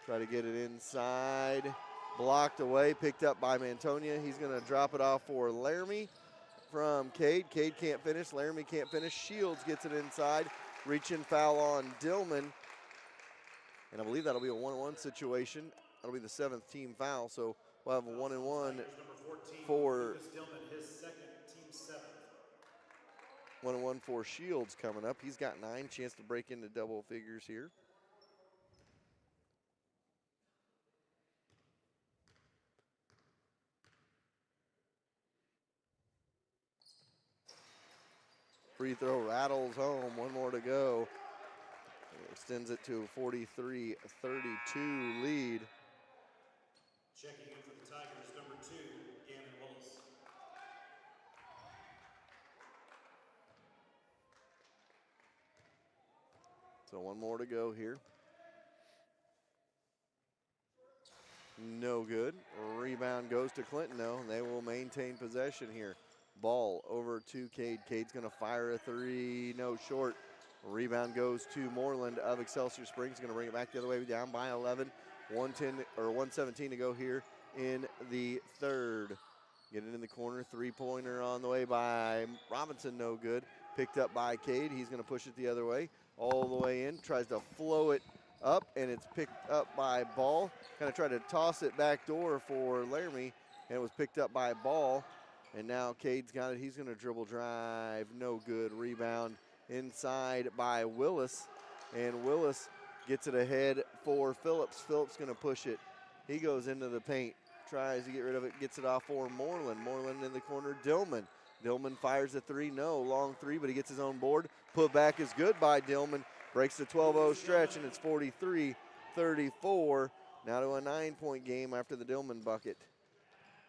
Try to get it inside. Blocked away, picked up by Mantonia. He's going to drop it off for Laramie from Cade. Cade can't finish. Laramie can't finish. Shields gets it inside. Reach-in foul on Dillman. And I believe that'll be a 1-on-1 situation. That'll be the 7th team foul, so we'll have a 1-and-1 for 1-and-1 for Shields coming up. He's got 9, chance to break into double figures here. Free throw rattles home, 1 more to go. Extends it to a 43-32 lead. Checking in for the Tigers, number 2, Gannon Willis. So 1 more to go here. No good. Rebound goes to Clinton, though. They will maintain possession here. Ball over to Cade. Cade's going to fire a 3. No, short. Rebound goes to Moreland of Excelsior Springs. Going to bring it back the other way, down by 11. 1:17 to go here in the third. Get it in the corner. 3-pointer on the way by Robinson. No good. Picked up by Cade. He's going to push it the other way. All the way in. Tries to flow it up, and it's picked up by Ball. Kind of tried to toss it back door for Laramie, and it was picked up by Ball. And now Cade's got it. He's going to dribble drive. No good. Rebound inside by Willis. And Willis gets it ahead for Phillips. Phillips going to push it. He goes into the paint. Tries to get rid of it. Gets it off for Moreland. Moreland in the corner. Dillman. Dillman fires a 3. No. Long 3, but he gets his own board. Put back is good by Dillman. Breaks the 12-0 stretch, and it's 43-34. Now to a 9-point game after the Dillman bucket.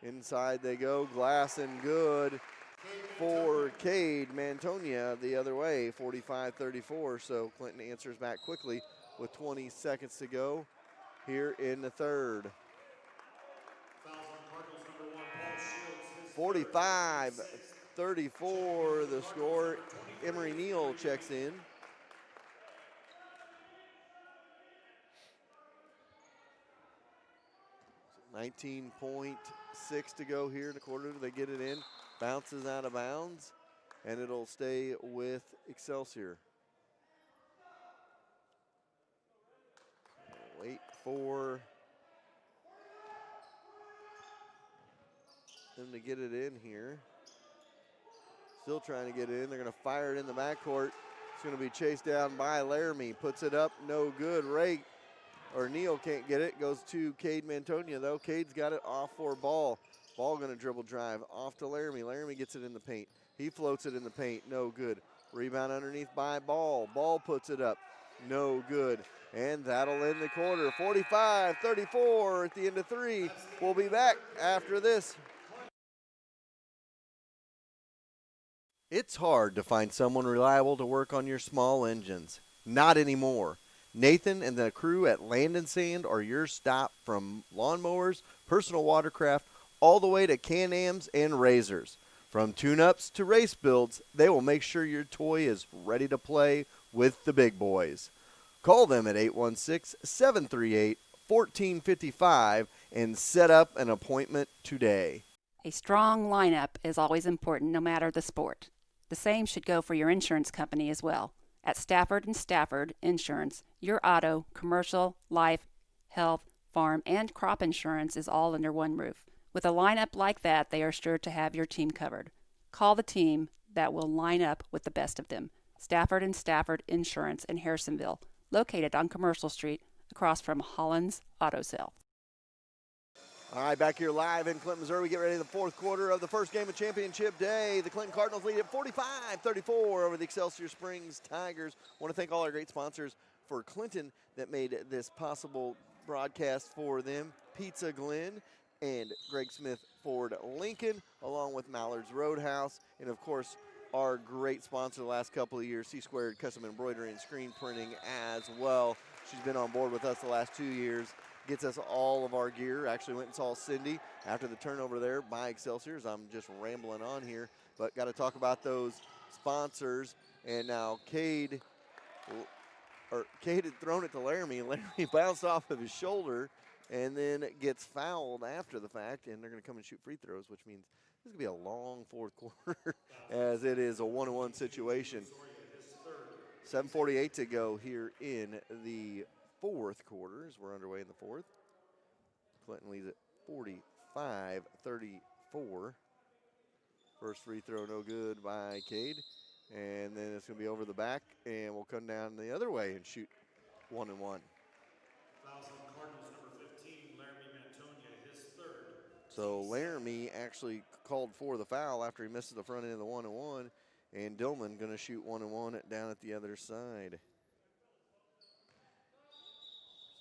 Inside they go. Glass and good for Cade. Mantonia the other way, 45-34. So Clinton answers back quickly with 20 seconds to go here in the third. 45-34 the score. Emery Neal checks in. .6 to go here in the quarter. They get it in. Bounces out of bounds, and it'll stay with Excelsior. Wait for them to get it in here. Still trying to get it in. They're going to fire it in the backcourt. It's going to be chased down by Laramie. Puts it up, no good. Neal can't get it. Goes to Cade Mantonia, though. Cade's got it off for Ball. Ball going to dribble drive off to Laramie. Laramie gets it in the paint. He floats it in the paint. No good. Rebound underneath by Ball. Ball puts it up. No good. And that'll end the quarter. 45-34 at the end of 3. We'll be back after this. It's hard to find someone reliable to work on your small engines. Not anymore. Nathan and the crew at Land and Sand are your stop from lawnmowers, personal watercraft, all the way to Can-Ams and Razors. From tune-ups to race builds, they will make sure your toy is ready to play with the big boys. Call them at 816-738-1455 and set up an appointment today. A strong lineup is always important no matter the sport. The same should go for your insurance company as well. At Stafford & Stafford Insurance, your auto, commercial, life, health, farm, and crop insurance is all under one roof. With a lineup like that, they are sure to have your team covered. Call the team that will line up with the best of them. Stafford & Stafford Insurance in Harrisonville, located on Commercial Street across from Holland's Auto Sale. All right, back here live in Clinton, Missouri. We get ready for the fourth quarter of the first game of championship day. The Clinton Cardinals lead at 45-34 over the Excelsior Springs Tigers. I want to thank all our great sponsors for Clinton that made this possible broadcast for them. Pizza Glen and Greg Smith Ford Lincoln, along with Mallard's Roadhouse, and of course, our great sponsor the last couple of years, C-Squared Custom Embroidery and Screen Printing as well. She's been on board with us the last 2 years. Gets us all of our gear. Actually went and saw Cindy after the turnover there by Excelsior's. I'm just rambling on here, but got to talk about those sponsors. And now Cade had thrown it to Laramie. Laramie bounced off of his shoulder and then gets fouled after the fact, and they're going to come and shoot free throws, which means this is going to be a long fourth quarter as it is a 1-1 situation. 7:48 to go here in the fourth quarter as we're underway in the fourth. Clinton leads at 45-34. First free throw no good by Cade. And then it's going to be over the back, and we'll come down the other way and shoot 1-1. Fouls on Cardinals number 15, Laramie Mantonia, his third. So Laramie actually called for the foul after he misses the front end of the 1-1, and Dillman going to shoot 1-1 down at the other side.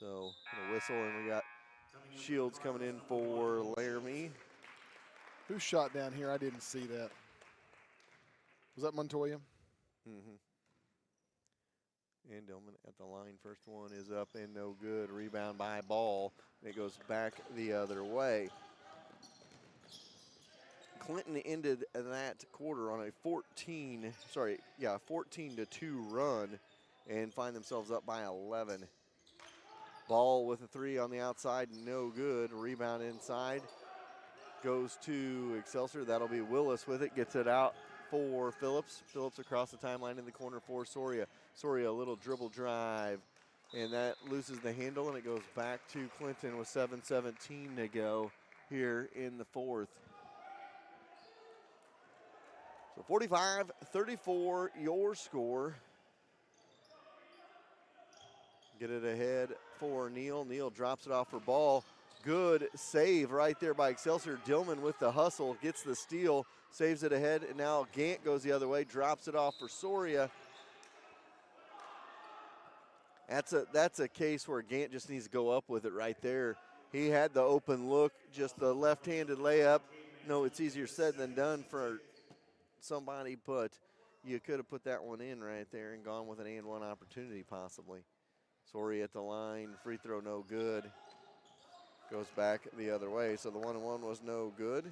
So a whistle, and we got Shields coming in for Laramie. Who shot down here? I didn't see that. Was that Montoya? Mm-hmm. And Dillman at the line. First one is up and no good. Rebound by Ball. It goes back the other way. Clinton ended that quarter on a 14-2 run and find themselves up by 11. Ball with a three on the outside, no good. Rebound inside goes to Excelsior. That'll be Willis with it. Gets it out for Phillips. Phillips across the timeline in the corner for Soria. Soria, a little dribble drive, and that loses the handle, and it goes back to Clinton with 7:17 to go here in the fourth. So 45-34, your score. Get it ahead for Neal. Neal drops it off for Ball. Good save right there by Excelsior. Dillman with the hustle, gets the steal, saves it ahead, and now Gant goes the other way, drops it off for Soria. That's a case where Gant just needs to go up with it right there. He had the open look, just the left-handed layup. No, it's easier said than done for somebody, but you could have put that one in right there and gone with an and one opportunity possibly. Soria at the line, free throw no good. Goes back the other way, so the 1-1 was no good.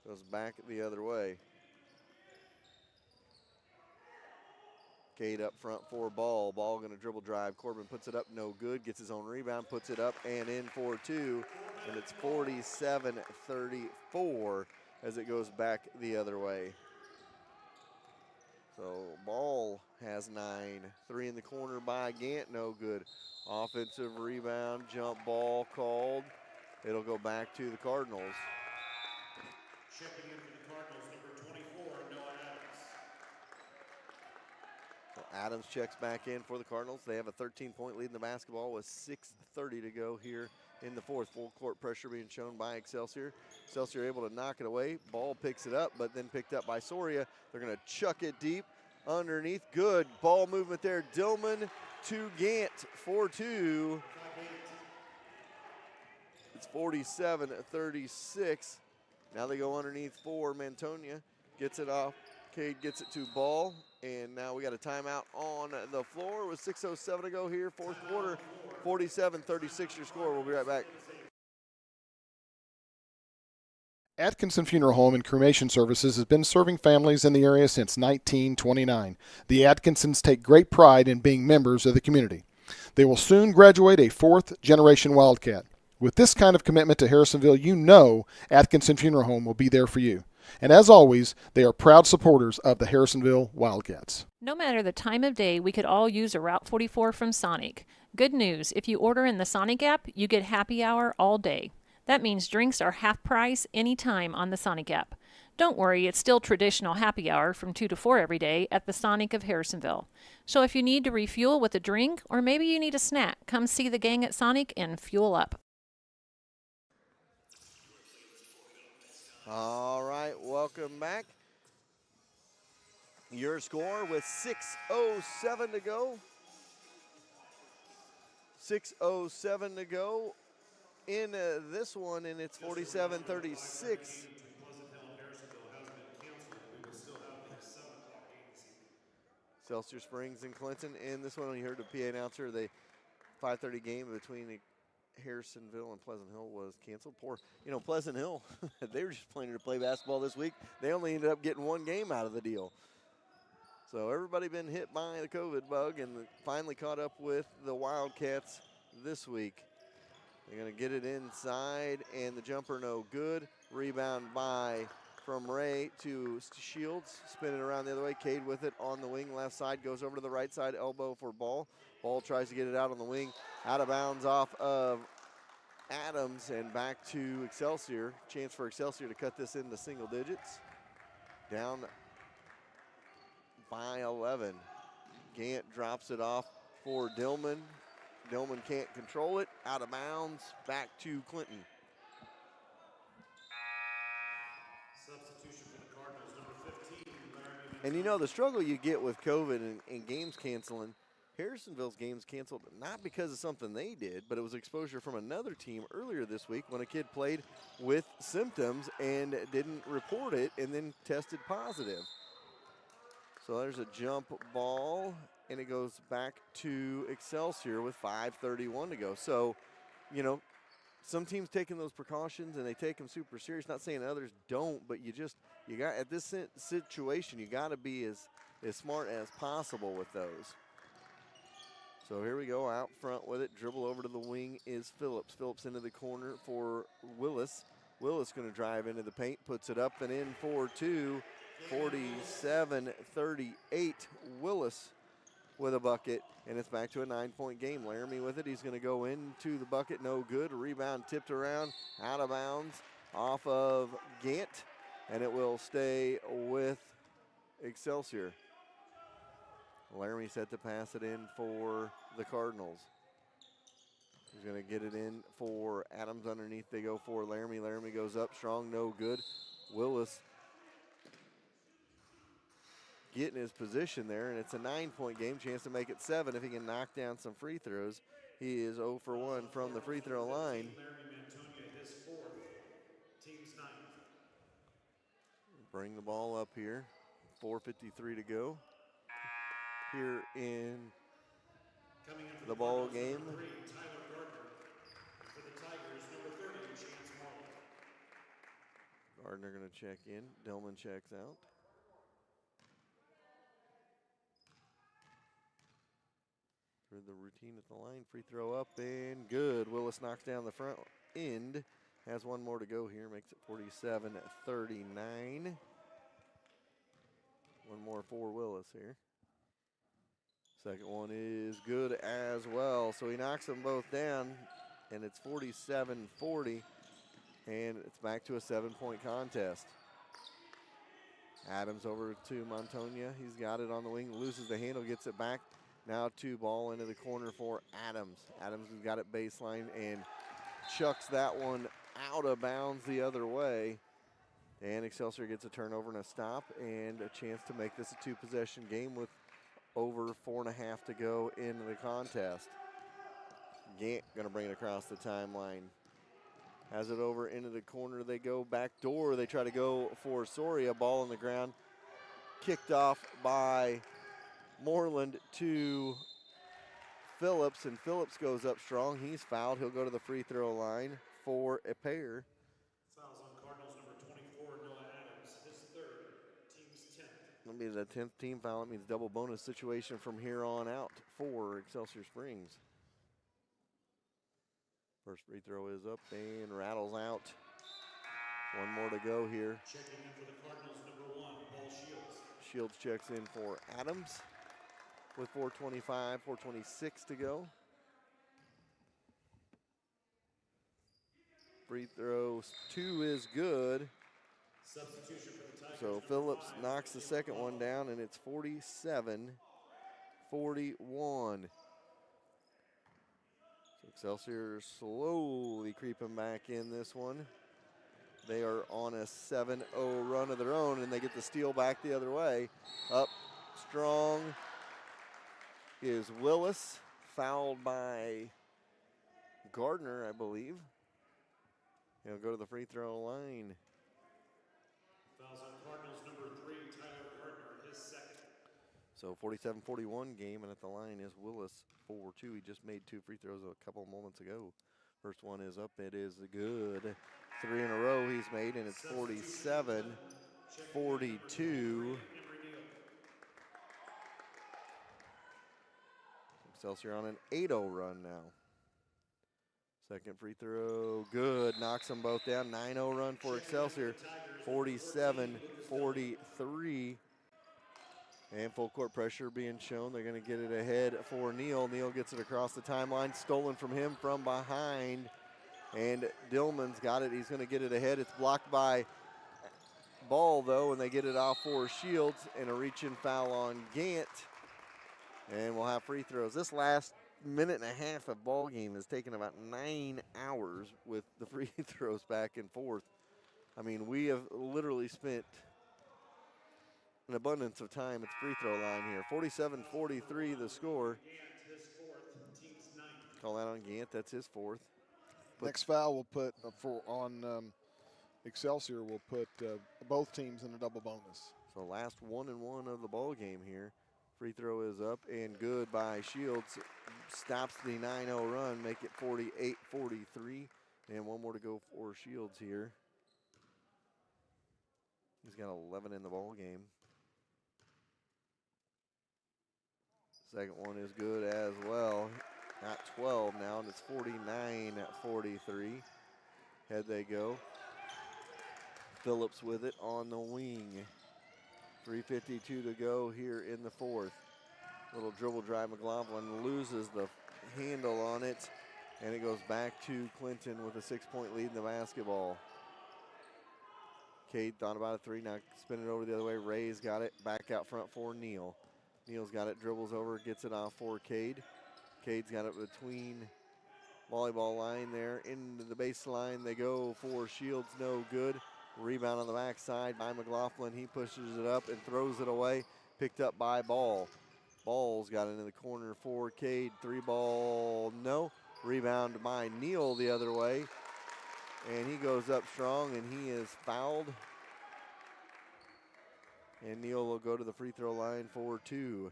Goes back the other way. Cade up front for Ball. Ball going to dribble drive. Corbin puts it up, no good. Gets his own rebound, puts it up and in for two. And it's 47-34 as it goes back the other way. So Ball has 9. 3 in the corner by Gant, no good. Offensive rebound, jump ball called. It'll go back to the Cardinals. Checking in for the Cardinals, number 24, Noah Adams. So Adams checks back in for the Cardinals. They have a 13-point lead in the basketball with 6:30 to go here in the fourth. Full court pressure being shown by Excelsior. Excelsior able to knock it away. Ball picks it up, but then picked up by Soria. They're going to chuck it deep underneath. Good ball movement there. Dillman to Gant for two. It's 47-36. Now they go underneath for Mantonia. gets it off. Cade gets it to Ball, and now we got a timeout on the floor with 6:07 to go here, fourth quarter. 47-36 your score. We'll be right back. Atkinson Funeral Home and Cremation Services has been serving families in the area since 1929. The Atkinsons take great pride in being members of the community. They will soon graduate a fourth-generation Wildcat. With this kind of commitment to Harrisonville, you know Atkinson Funeral Home will be there for you. And as always, they are proud supporters of the Harrisonville Wildcats. No matter the time of day, we could all use a Route 44 from Sonic. Good news, if you order in the Sonic app, you get happy hour all day. That means drinks are half price anytime on the Sonic app. Don't worry, it's still traditional happy hour from 2 to 4 every day at the Sonic of Harrisonville. So if you need to refuel with a drink, or maybe you need a snack, come see the gang at Sonic and fuel up. All right, welcome back. Your score with 6:07 to go. 6:07 to go in this one, and it's 47-36. Excelsior Springs and Clinton. In this one, you heard the PA announcer, the 5:30 game between Harrisonville and Pleasant Hill was canceled. Poor, Pleasant Hill, they were just planning to play basketball this week. They only ended up getting one game out of the deal. So everybody been hit by the COVID bug and finally caught up with the Wildcats this week. They're going to get it inside, and the jumper no good. Rebound from Ray to Shields, spinning around the other way. Cade with it on the wing, left side, goes over to the right side, elbow for Ball. Ball tries to get it out on the wing, out of bounds off of Adams, and back to Excelsior. Chance for Excelsior to cut this into single digits. Down by 11. Gant drops it off for Dillman. Dillman can't control it, out of bounds, back to Clinton. Substitution for the Cardinals, number 15, Laramie. And the struggle you get with COVID and games canceling, Harrisonville's games canceled not because of something they did, but it was exposure from another team earlier this week when a kid played with symptoms and didn't report it and then tested positive. So there's a jump ball, and it goes back to Excelsior with 5:31 to go. So, some teams taking those precautions and they take them super serious. Not saying others don't, but you got at this situation, you got to be as smart as possible with those. So here we go, out front with it. Dribble over to the wing is Phillips. Phillips into the corner for Willis. Willis going to drive into the paint, puts it up and in for two. 47-38. Willis with a bucket, and it's back to a 9-point game. Laramie with it. He's going to go into the bucket. No good. Rebound tipped around, out of bounds, off of Gant, and it will stay with Excelsior. Laramie set to pass it in for the Cardinals. He's going to get it in for Adams underneath. They go for Laramie. Laramie goes up strong, no good. Willis getting his position there, and it's a 9-point game. Chance to make it 7 if he can knock down some free throws. He is 0 for 1 from the free throw line. Bring the ball up here. 4:53 to go here in the ball game. Gardner going to check in. Dillman checks out. Through the routine at the line. Free throw up and good. Willis knocks down the front end. Has one more to go here. Makes it 47-39. One more for Willis here. Second one is good as well. So he knocks them both down, and it's 47-40. And it's back to a 7-point contest. Adams over to Montonia. He's got it on the wing, loses the handle, gets it back. Now ball into the corner for Adams. Adams has got it baseline and chucks that one out of bounds the other way. And Excelsior gets a turnover and a stop and a chance to make this a 2-possession game with over 4.5 to go in the contest. Gant going to bring it across the timeline. Has it over into the corner. They go back door. They try to go for Soria. Ball on the ground. Kicked off by Moreland to Phillips, and Phillips goes up strong. He's fouled. He'll go to the free throw line for a pair. Fouls on Cardinals number 24, Noah Adams, his third, team's 10th. That'll be the 10th team foul. It means double bonus situation from here on out for Excelsior Springs. First free throw is up and rattles out. One more to go here. Checking in for the Cardinals, number 1, Paul Shields. Shields checks in for Adams with 4:26 to go. Free throw 2 is good. Substitution for the Tigers. So Phillips knocks the second one down, and it's 47-41. So Excelsior slowly creeping back in this one. They are on a 7-0 run of their own, and they get the steal back the other way. Up strong is Willis, fouled by Gardner, I believe. He'll go to the free throw line. Fouls on Cardinals number 3, Tyler Gardner, his second. So 47-41 game, and at the line is Willis for 2. He just made 2 free throws a couple moments ago. First one is up. It is good. 3 in a row he's made, and it's 47-42. Excelsior on an 8-0 run now. Second free throw, good. Knocks them both down. 9-0 run for Excelsior. 47-43. And full court pressure being shown. They're going to get it ahead for Neal. Neal gets it across the timeline. Stolen from him from behind. And Dillman's got it. He's going to get it ahead. It's blocked by Ball, though, and they get it off for Shields. And a reach-in foul on Gant. And we'll have free throws. This last minute and a half of ball game has taken about 9 hours with the free throws back and forth. I mean, we have literally spent an abundance of time at the free throw line here. 47-43 the score. Call that on Gant. That's his 4th. Next foul we'll put on Excelsior. We'll put both teams in a double bonus. So last 1-1 of the ball game here. Free throw is up and good by Shields. Stops the 9-0 run, make it 48-43. And one more to go for Shields here. He's got 11 in the ball game. Second one is good as well. Got 12 now, and it's 49-43. Head they go. Phillips with it on the wing. 3:52 to go here in the 4th. Little dribble drive. McLaughlin loses the handle on it, and it goes back to Clinton with a 6-point lead in the basketball. Cade thought about a 3, now spin it over the other way. Ray's got it back out front for Neal. Neal's got it, dribbles over, gets it off for Cade. Cade's got it between volleyball line there. Into the baseline they go for Shields, no good. Rebound on the backside by McLaughlin. He pushes it up and throws it away. Picked up by Ball. Ball's got it in the corner for Cade. 3-ball, no. Rebound by Neal the other way. And he goes up strong, and he is fouled. And Neal will go to the free throw line for 2.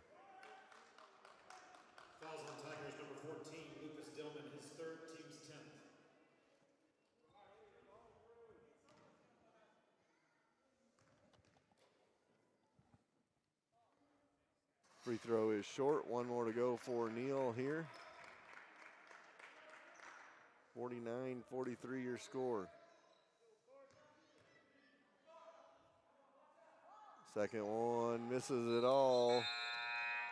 Fouls on Tigers number 14, Lucas Dillman, his 3rd, team's 10th. Free throw is short. One more to go for Neal here. 49-43 your score. Second one misses it all,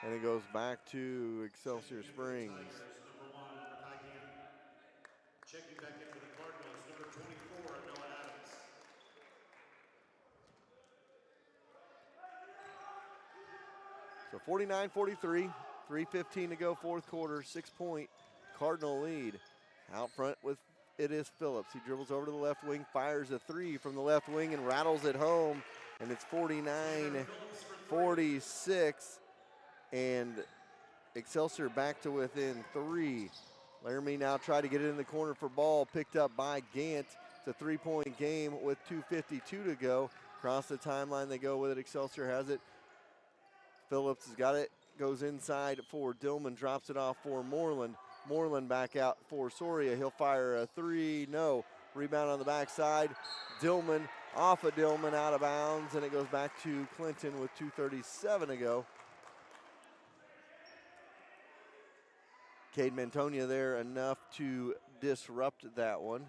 and it goes back to Excelsior Springs. Number 1, Pregame. Checking back in for the Cardinals, number 24, Noah Adams. So 49-43, 3:15 to go, 4th quarter, 6-point Cardinal lead. Out front with it is Phillips. He dribbles over to the left wing, fires a 3 from the left wing and rattles it home. And it's 49-46. And Excelsior back to within 3. Laramie now tried to get it in the corner for ball, picked up by Gant. It's a three-point game with 2:52 to go. Across the timeline they go with it. Excelsior has it. Phillips has got it, goes inside for Dillman, drops it off for Moreland. Moreland back out for Soria. He'll fire a three, no. Rebound on the backside. Dillman, off of Dillman, out of bounds, and it goes back to Clinton with 2:37 to go. Cade Mantonia there enough to disrupt that one.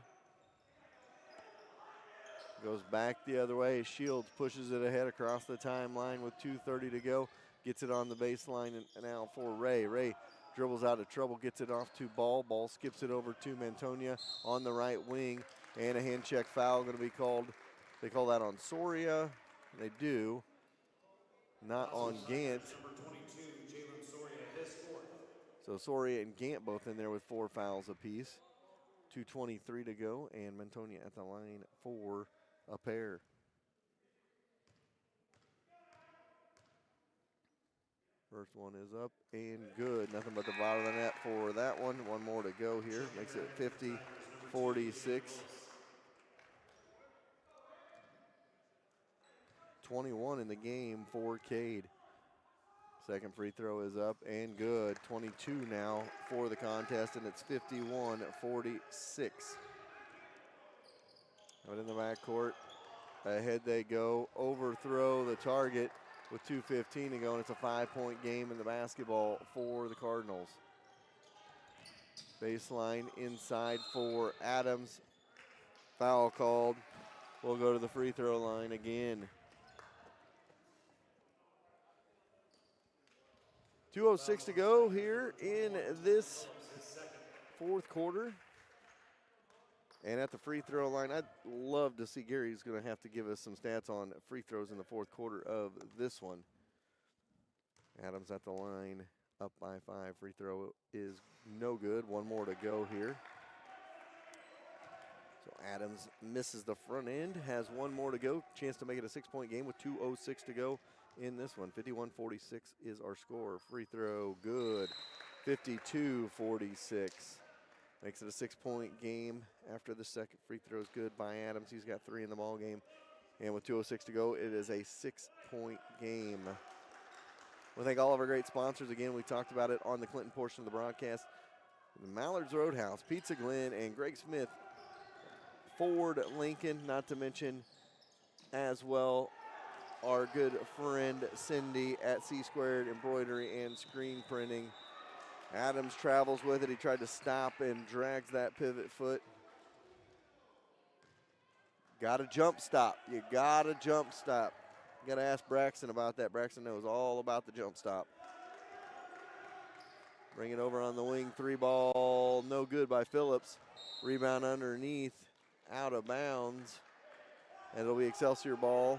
Goes back the other way. Shields pushes it ahead across the timeline with 2:30 to go. Gets it on the baseline and now for Ray. Ray dribbles out of trouble, gets it off to Ball. Ball skips it over to Mantonia on the right wing. And a hand check foul going to be called. They call that on Soria. They do. Not on Gant. So Soria and Gant both in there with 4 fouls apiece. 2:23 to go, and Mantonia at the line for a pair. First one is up and good. Nothing but the bottom of the net for that one. One more to go here. Makes it 50-46. 21 in the game for Cade. Second free throw is up and good. 22 now for the contest, and it's 51-46. Out in the backcourt, ahead they go. Overthrow the target with 2:15 to go, and it's a 5-point game in the basketball for the Cardinals. Baseline inside for Adams. Foul called. We'll go to the free throw line again. 2:06 to go here in this fourth quarter. And at the free throw line, I'd love to see Gary's going to have to give us some stats on free throws in the fourth quarter of this one. Adams at the line, up by 5. Free throw is no good. One more to go here. So Adams misses the front end, has one more to go. Chance to make it a 6-point game with 2:06 to go in this one. 51-46 is our score. Free throw, good. 52-46. Makes it a 6-point game after the second free throw is good by Adams. He's got 3 in the ball game. And with 2:06 to go, it is a 6-point game. We thank all of our great sponsors. Again, we talked about it on the Clinton portion of the broadcast. The Mallard's Roadhouse, Pizza Glen, and Greg Smith. Ford, Lincoln, not to mention as well our good friend Cindy at C-Squared Embroidery and Screen Printing. Adams travels with it. He tried to stop and drags that pivot foot. Got to jump stop. You got to jump stop. You got to ask Braxton about that. Braxton knows all about the jump stop. Bring it over on the wing. 3 ball. No good by Phillips. Rebound underneath. Out of bounds. And it'll be Excelsior ball.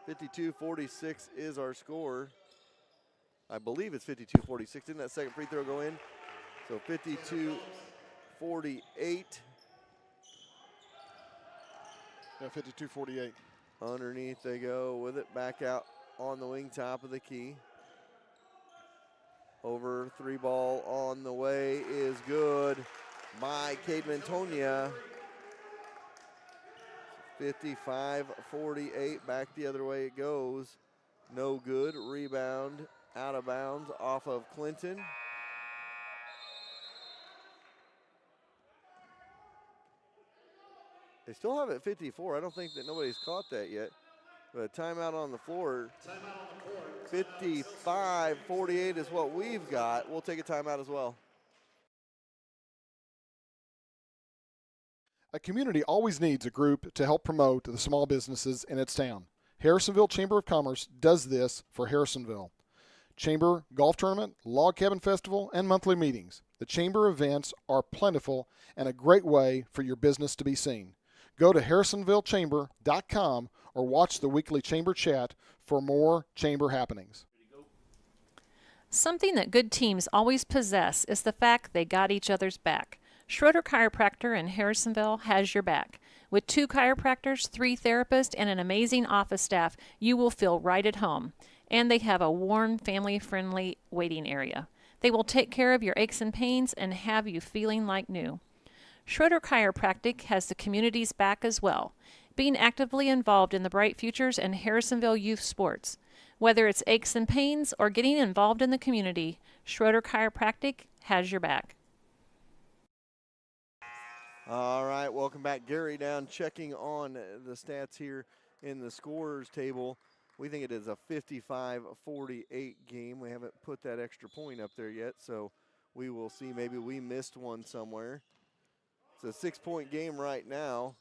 52-46 is our score. I believe it's 52-46. Didn't that second free throw go in? So 52-48. Yeah, 52-48. Underneath they go with it. Back out on the wing, top of the key. Over 3 ball on the way is good by Cade Mantonia. 55-48. Back the other way it goes. No good. Rebound. Out of bounds off of Clinton. They still have it at 54. I don't think that nobody's caught that yet. But timeout on the floor. 55-48 is what we've got. We'll take a timeout as well. A community always needs a group to help promote the small businesses in its town. Harrisonville Chamber of Commerce does this for Harrisonville. Chamber Golf Tournament, Log Cabin Festival, and monthly meetings. The Chamber events are plentiful and a great way for your business to be seen. Go to harrisonvillechamber.com or watch the weekly Chamber chat for more Chamber happenings. Something that good teams always possess is the fact they got each other's back. Schroeder Chiropractor in Harrisonville has your back. With 2 chiropractors, 3 therapists, and an amazing office staff, you will feel right at home. And they have a warm, family-friendly waiting area. They will take care of your aches and pains and have you feeling like new. Schroeder Chiropractic has the community's back as well, being actively involved in the bright futures and Harrisonville youth sports. Whether it's aches and pains or getting involved in the community, Schroeder Chiropractic has your back. All right, welcome back. Gary down checking on the stats here in the scorers table. We think it is a 55-48 game. We haven't put that extra point up there yet, so we will see. Maybe we missed one somewhere. It's a 6-point game right now.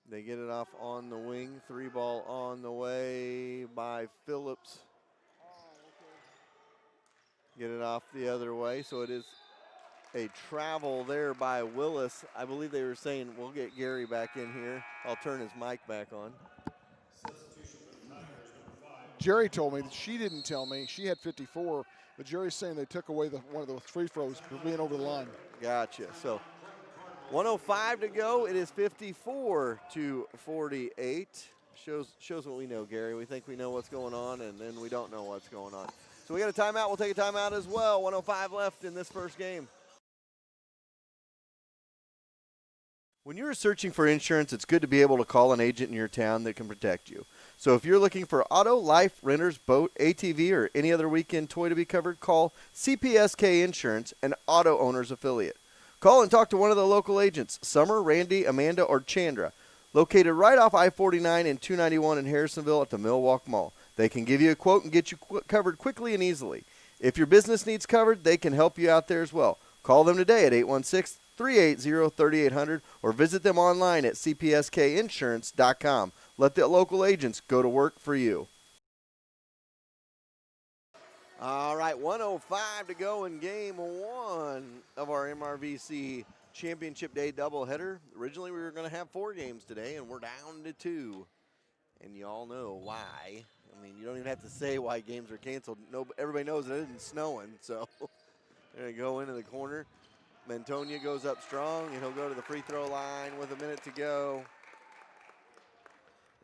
They get it off on the wing. 3-ball on the way by Phillips. Get it off the other way, so it is a travel there by Willis. I believe they were saying we'll get Gary back in here. I'll turn his mic back on. Jerry told me that she didn't tell me. She had 54, but Jerry's saying they took away one of those free throws for being over the line. Gotcha. So 105 to go. It is 54-48. Shows what we know, Gary. We think we know what's going on, and then we don't know what's going on. So we got a timeout. We'll take a timeout as well. 105 left in this first game. When you're searching for insurance, it's good to be able to call an agent in your town that can protect you. So if you're looking for auto, life, renters, boat, ATV, or any other weekend toy to be covered, call CPSK Insurance, an auto owner's affiliate. Call and talk to one of the local agents, Summer, Randy, Amanda, or Chandra, located right off I-49 and 291 in Harrisonville at the Millwalk Mall. They can give you a quote and get you covered quickly and easily. If your business needs covered, they can help you out there as well. Call them today at 816-380-3800 or visit them online at cpskinsurance.com. Let the local agents go to work for you. All right, 105 to go in game one of our MRVC Championship Day doubleheader. Originally, we were going to have 4 games today, and we're down to 2. And you all know why. I mean, you don't even have to say why games are canceled. No, everybody knows it isn't snowing, so they're going to go into the corner. Mantonia goes up strong, and he'll go to the free throw line with a minute to go.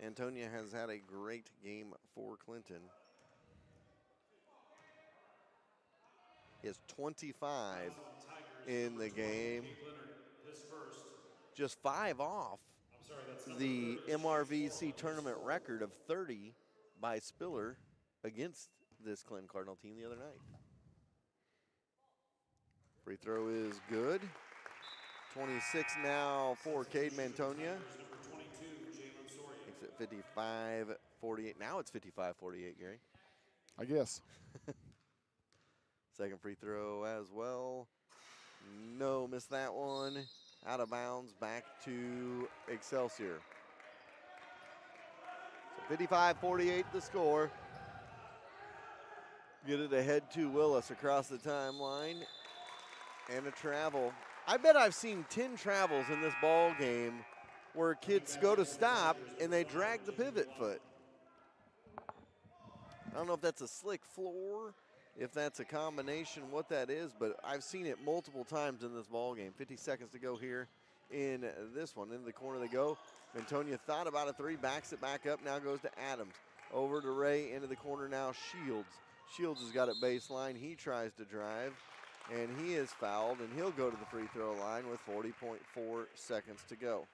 Antonia has had a great game for Clinton. He has 25 in the game. Just 5 off the MRVC tournament record of 30 by Spiller against this Clinton Cardinal team the other night. Free throw is good. 26 now for Cade Mantonia. Makes it 55-48. Now it's 55-48, Gary. I guess. Second free throw as well. No, missed that one. Out of bounds, back to Excelsior. So 55-48 the score. Get it ahead to Willis across the timeline. And a travel. I bet I've seen 10 travels in this ball game where kids go to stop and they drag the pivot foot. I don't know if that's a slick floor, if that's a combination, what that is, but I've seen it multiple times in this ball game. 50 seconds to go here in this one. Into the corner they go. Mantonia thought about a 3, backs it back up, now goes to Adams. Over to Ray, into the corner now, Shields. Shields has got it baseline. He tries to drive, and he is fouled, and he'll go to the free throw line with 40.4 seconds to go.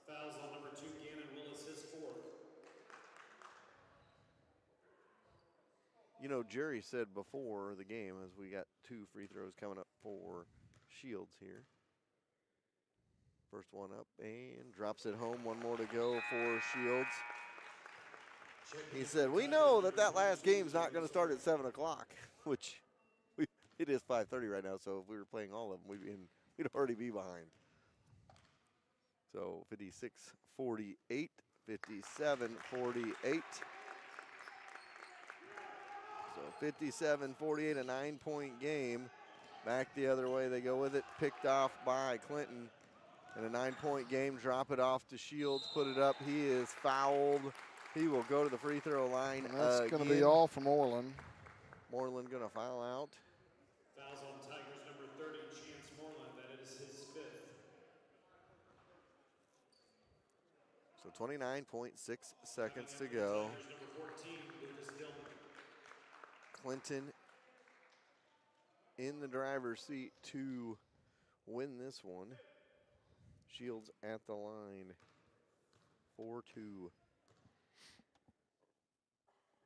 Fouls on number 2, Gannon Willis, his 4th. You know, Jerry said before the game, as we got 2 free throws coming up for Shields here. First one up and drops it home. 1 more to go for Shields. He said, we know that last game's not going to start at 7 o'clock, which it is 5:30 right now, so if we were playing all of them, we'd already be behind. So 56-48, 57-48. So 57-48, a 9-point game. Back the other way they go with it. Picked off by Clinton. In a 9-point game, drop it off to Shields, put it up. He is fouled. He will go to the free throw line. And that's going to be all from Orland. Moreland going to foul out. Fouls on Tigers number 30, Chance Moreland. That is his 5th. So 29.6 seconds to go. Tigers number 14, Lucas Dillman. Clinton in the driver's seat to win this one. Shields at the line, 4-2.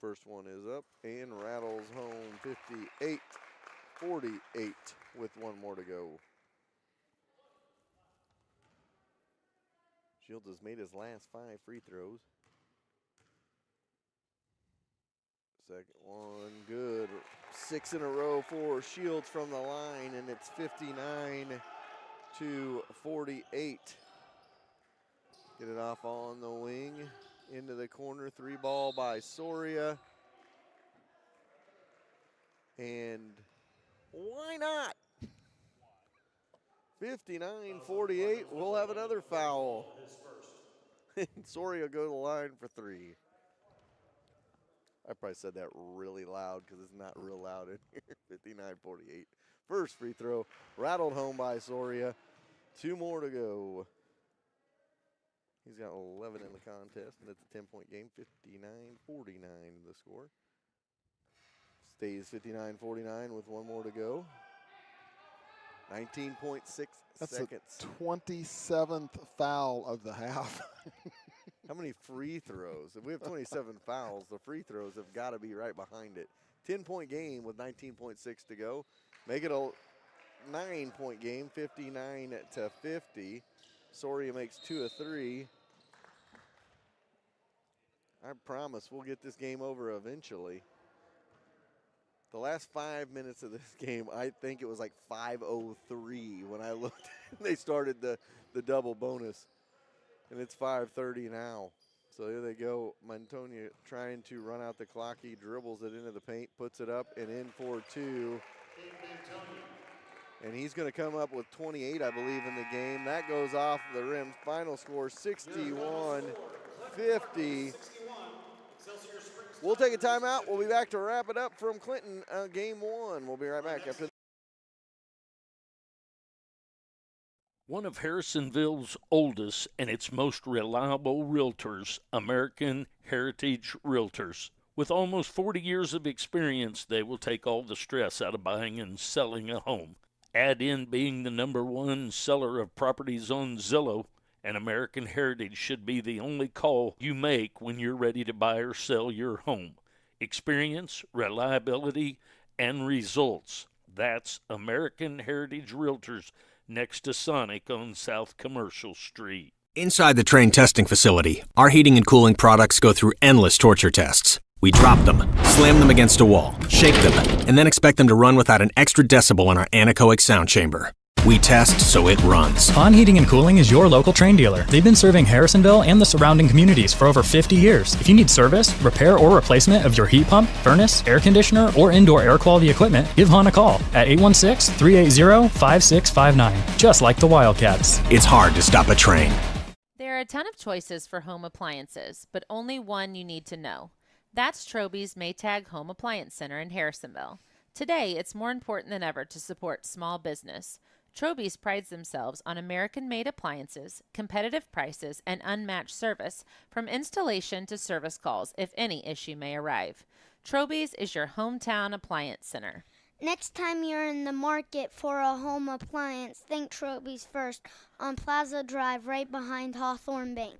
First one is up and rattles home 58-48 with one more to go. Shields has made his last 5 free throws. Second one, good. 6 in a row for Shields from the line, and it's 59-48. Get it off on the wing, into the corner, 3 ball by Soria. And why not? 59-48, we'll have another foul. Soria will go to the line for 3. I probably said that really loud because it's not real loud in here. 59-48. First free throw, rattled home by Soria. 2 more to go. He's got 11 in the contest, and it's a 10-point game. 59-49 the score. Stays 59-49 with 1 more to go. 19.6 That's seconds. the 27th foul of the half. How many free throws? If we have 27 fouls, the free throws have got to be right behind it. 10-point game with 19.6 to go. Make it a 9-point game, 59-50. Soria makes 2 of 3. I promise we'll get this game over eventually. The last 5 minutes of this game, I think it was like 5:03 when I looked. They started the double bonus, and it's 5:30 now. So here they go. Mantonia trying to run out the clock. He dribbles it into the paint, puts it up, and in for 2. And he's going to come up with 28, I believe, in the game. That goes off the rim. Final score, 61-50. We'll take a timeout. We'll be back to wrap it up from Clinton, game 1. We'll be right back after. One of Harrisonville's oldest and its most reliable realtors, American Heritage Realtors. With almost 40 years of experience, they will take all the stress out of buying and selling a home. Add in being the #1 seller of properties on Zillow, and American Heritage should be the only call you make when you're ready to buy or sell your home. Experience, reliability, and results. That's American Heritage Realtors, next to Sonic on South Commercial Street. Inside the train testing facility, our heating and cooling products go through endless torture tests. We drop them, slam them against a wall, shake them, and then expect them to run without an extra decibel in our anechoic sound chamber. We test so it runs. On Heating and Cooling is your local train dealer. They've been serving Harrisonville and the surrounding communities for over 50 years. If you need service, repair, or replacement of your heat pump, furnace, air conditioner, or indoor air quality equipment, give Han a call at 816-380-5659, just like the Wildcats. It's hard to stop a train. There are a ton of choices for home appliances, but only one you need to know. That's Troby's Maytag Home Appliance Center in Harrisonville. Today, it's more important than ever to support small business. Troby's prides themselves on American-made appliances, competitive prices, and unmatched service, from installation to service calls if any issue may arrive. Troby's is your hometown appliance center. Next time you're in the market for a home appliance, think Troby's first on Plaza Drive right behind Hawthorne Bank.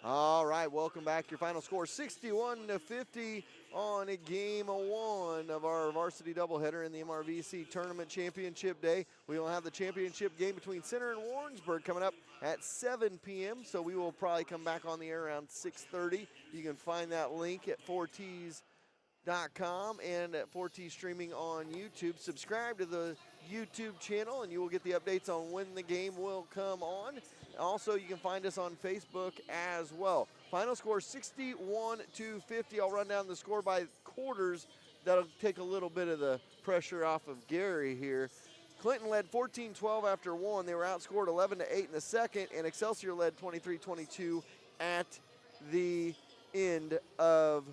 All right, welcome back. Your final score, 61-50 on a game 1 of our varsity doubleheader in the MRVC Tournament Championship Day. We will have the championship game between Center and Warrensburg coming up at 7 p.m., so we will probably come back on the air around 6:30. You can find that link at 4Ts.com and at 4T streaming on YouTube. Subscribe to the YouTube channel, and you will get the updates on when the game will come on. Also, you can find us on Facebook as well. Final score 61-50. I'll run down the score by quarters. That'll take a little bit of the pressure off of Gary here. Clinton led 14-12 after 1. They were outscored 11-8 in the second, and Excelsior led 23-22 at the end of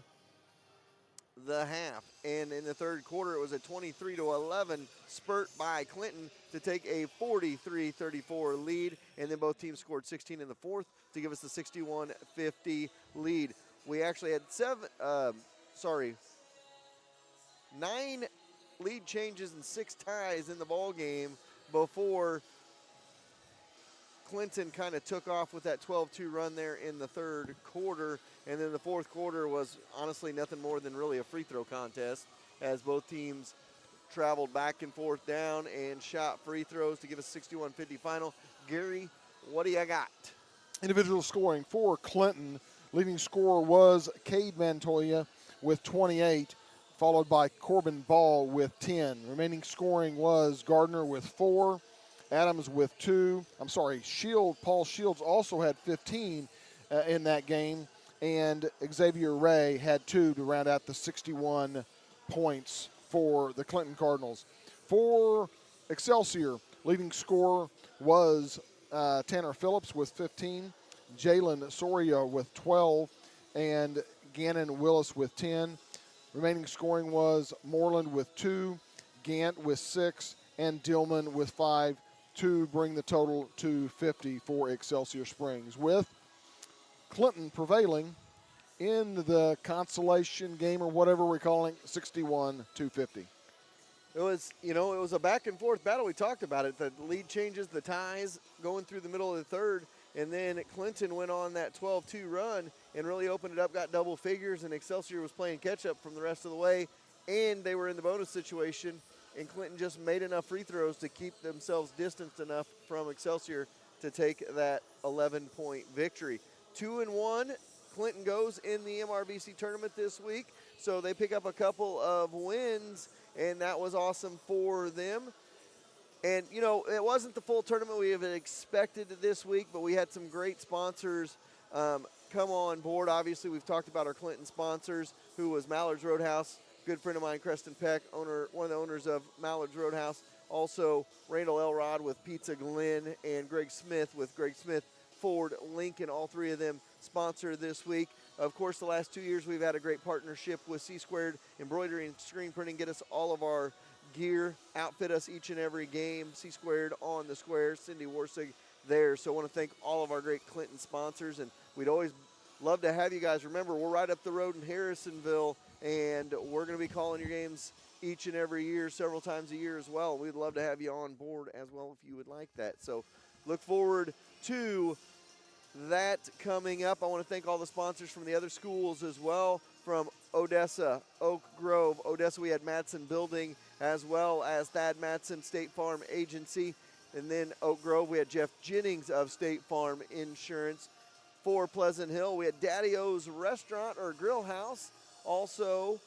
the half. And in the third quarter, it was a 23-11 spurt by Clinton to take a 43-34 lead, and then both teams scored 16 in the fourth to give us the 61-50 lead. We actually had 9 lead changes and 6 ties in the ball game before Clinton kind of took off with that 12-2 run there in the third quarter. And then the fourth quarter was honestly nothing more than really a free throw contest as both teams traveled back and forth down and shot free throws to give us 61-50 final. Gary, what do you got? Individual scoring for Clinton. Leading scorer was Cade Montoya with 28, followed by Corbin Ball with 10. Remaining scoring was Gardner with 4, Adams with 2. Paul Shields also had 15 in that game, and Xavier Ray had 2 to round out the 61 points for the Clinton Cardinals. For Excelsior, leading scorer was Tanner Phillips with 15, Jalen Soria with 12, and Gannon Willis with 10. Remaining scoring was Moreland with 2, Gant with 6, and Dillman with 5 to bring the total to 50 for Excelsior Springs, with Clinton prevailing in the consolation game or whatever we're calling 61-50. It was a back and forth battle. We talked about it. The lead changes, the ties going through the middle of the third, and then Clinton went on that 12-2 run and really opened it up, got double figures, and Excelsior was playing catch-up from the rest of the way, and they were in the bonus situation, and Clinton just made enough free throws to keep themselves distanced enough from Excelsior to take that 11-point victory. 2-1, Clinton goes in the MRVC tournament this week, so they pick up a couple of wins, and that was awesome for them. And, it wasn't the full tournament we have expected this week, but we had some great sponsors come on board. Obviously, we've talked about our Clinton sponsors, who was Mallard's Roadhouse, good friend of mine, Creston Peck, one of the owners of Mallard's Roadhouse. Also, Randall Elrod with Pizza Glen, and Greg Smith with Greg Smith Ford Lincoln. All three of them sponsor this week. Of course, the last 2 years we've had a great partnership with C-Squared Embroidery and Screen Printing, get us all of our gear, outfit us each and every game. C-Squared on the square, Cindy Warsig there. So I want to thank all of our great Clinton sponsors, and we'd always love to have you guys. Remember, we're right up the road in Harrisonville, and we're going to be calling your games each and every year, several times a year as well. We'd love to have you on board as well if you would like that. So look forward to that coming up. I want to thank all the sponsors from the other schools as well, from Odessa, Oak Grove. Odessa, we had Madsen Building, as well as Thad Madsen State Farm Agency. And then Oak Grove, we had Jeff Jennings of State Farm Insurance. For Pleasant Hill, we had Daddy O's Restaurant or Grill House. Also,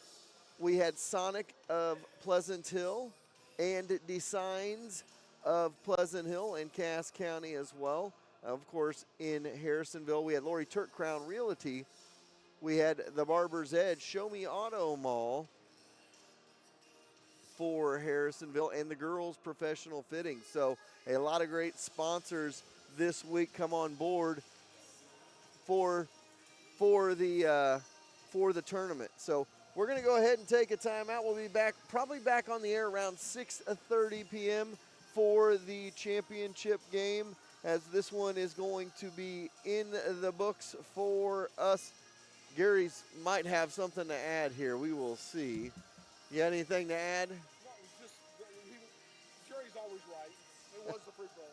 we had Sonic of Pleasant Hill and Designs of Pleasant Hill and Cass County as well. Of course, in Harrisonville, we had Lori Turk Crown Realty. We had the Barber's Edge, Show Me Auto Mall for Harrisonville, and the Girls Professional Fitting. So a lot of great sponsors this week come on board for the tournament. So we're going to go ahead and take a timeout. We'll be probably back on the air around 6:30 p.m. for the championship game, as this one is going to be in the books for us. Gary's might have something to add here. We will see. You got anything to add? No, Jerry's always right. It was the free throw.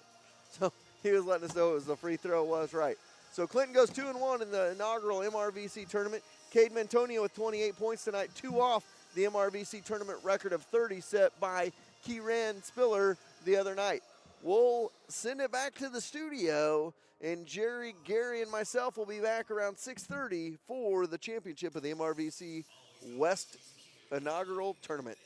So he was letting us know it was the free throw was right. So Clinton goes 2-1 in the inaugural MRVC tournament. Cade Mantonio with 28 points tonight, 2 off the MRVC tournament record of 30 set by Kieran Spiller the other night. We'll send it back to the studio, and Jerry, Gary, and myself will be back around 6:30 for the championship of the MRVC West inaugural tournament.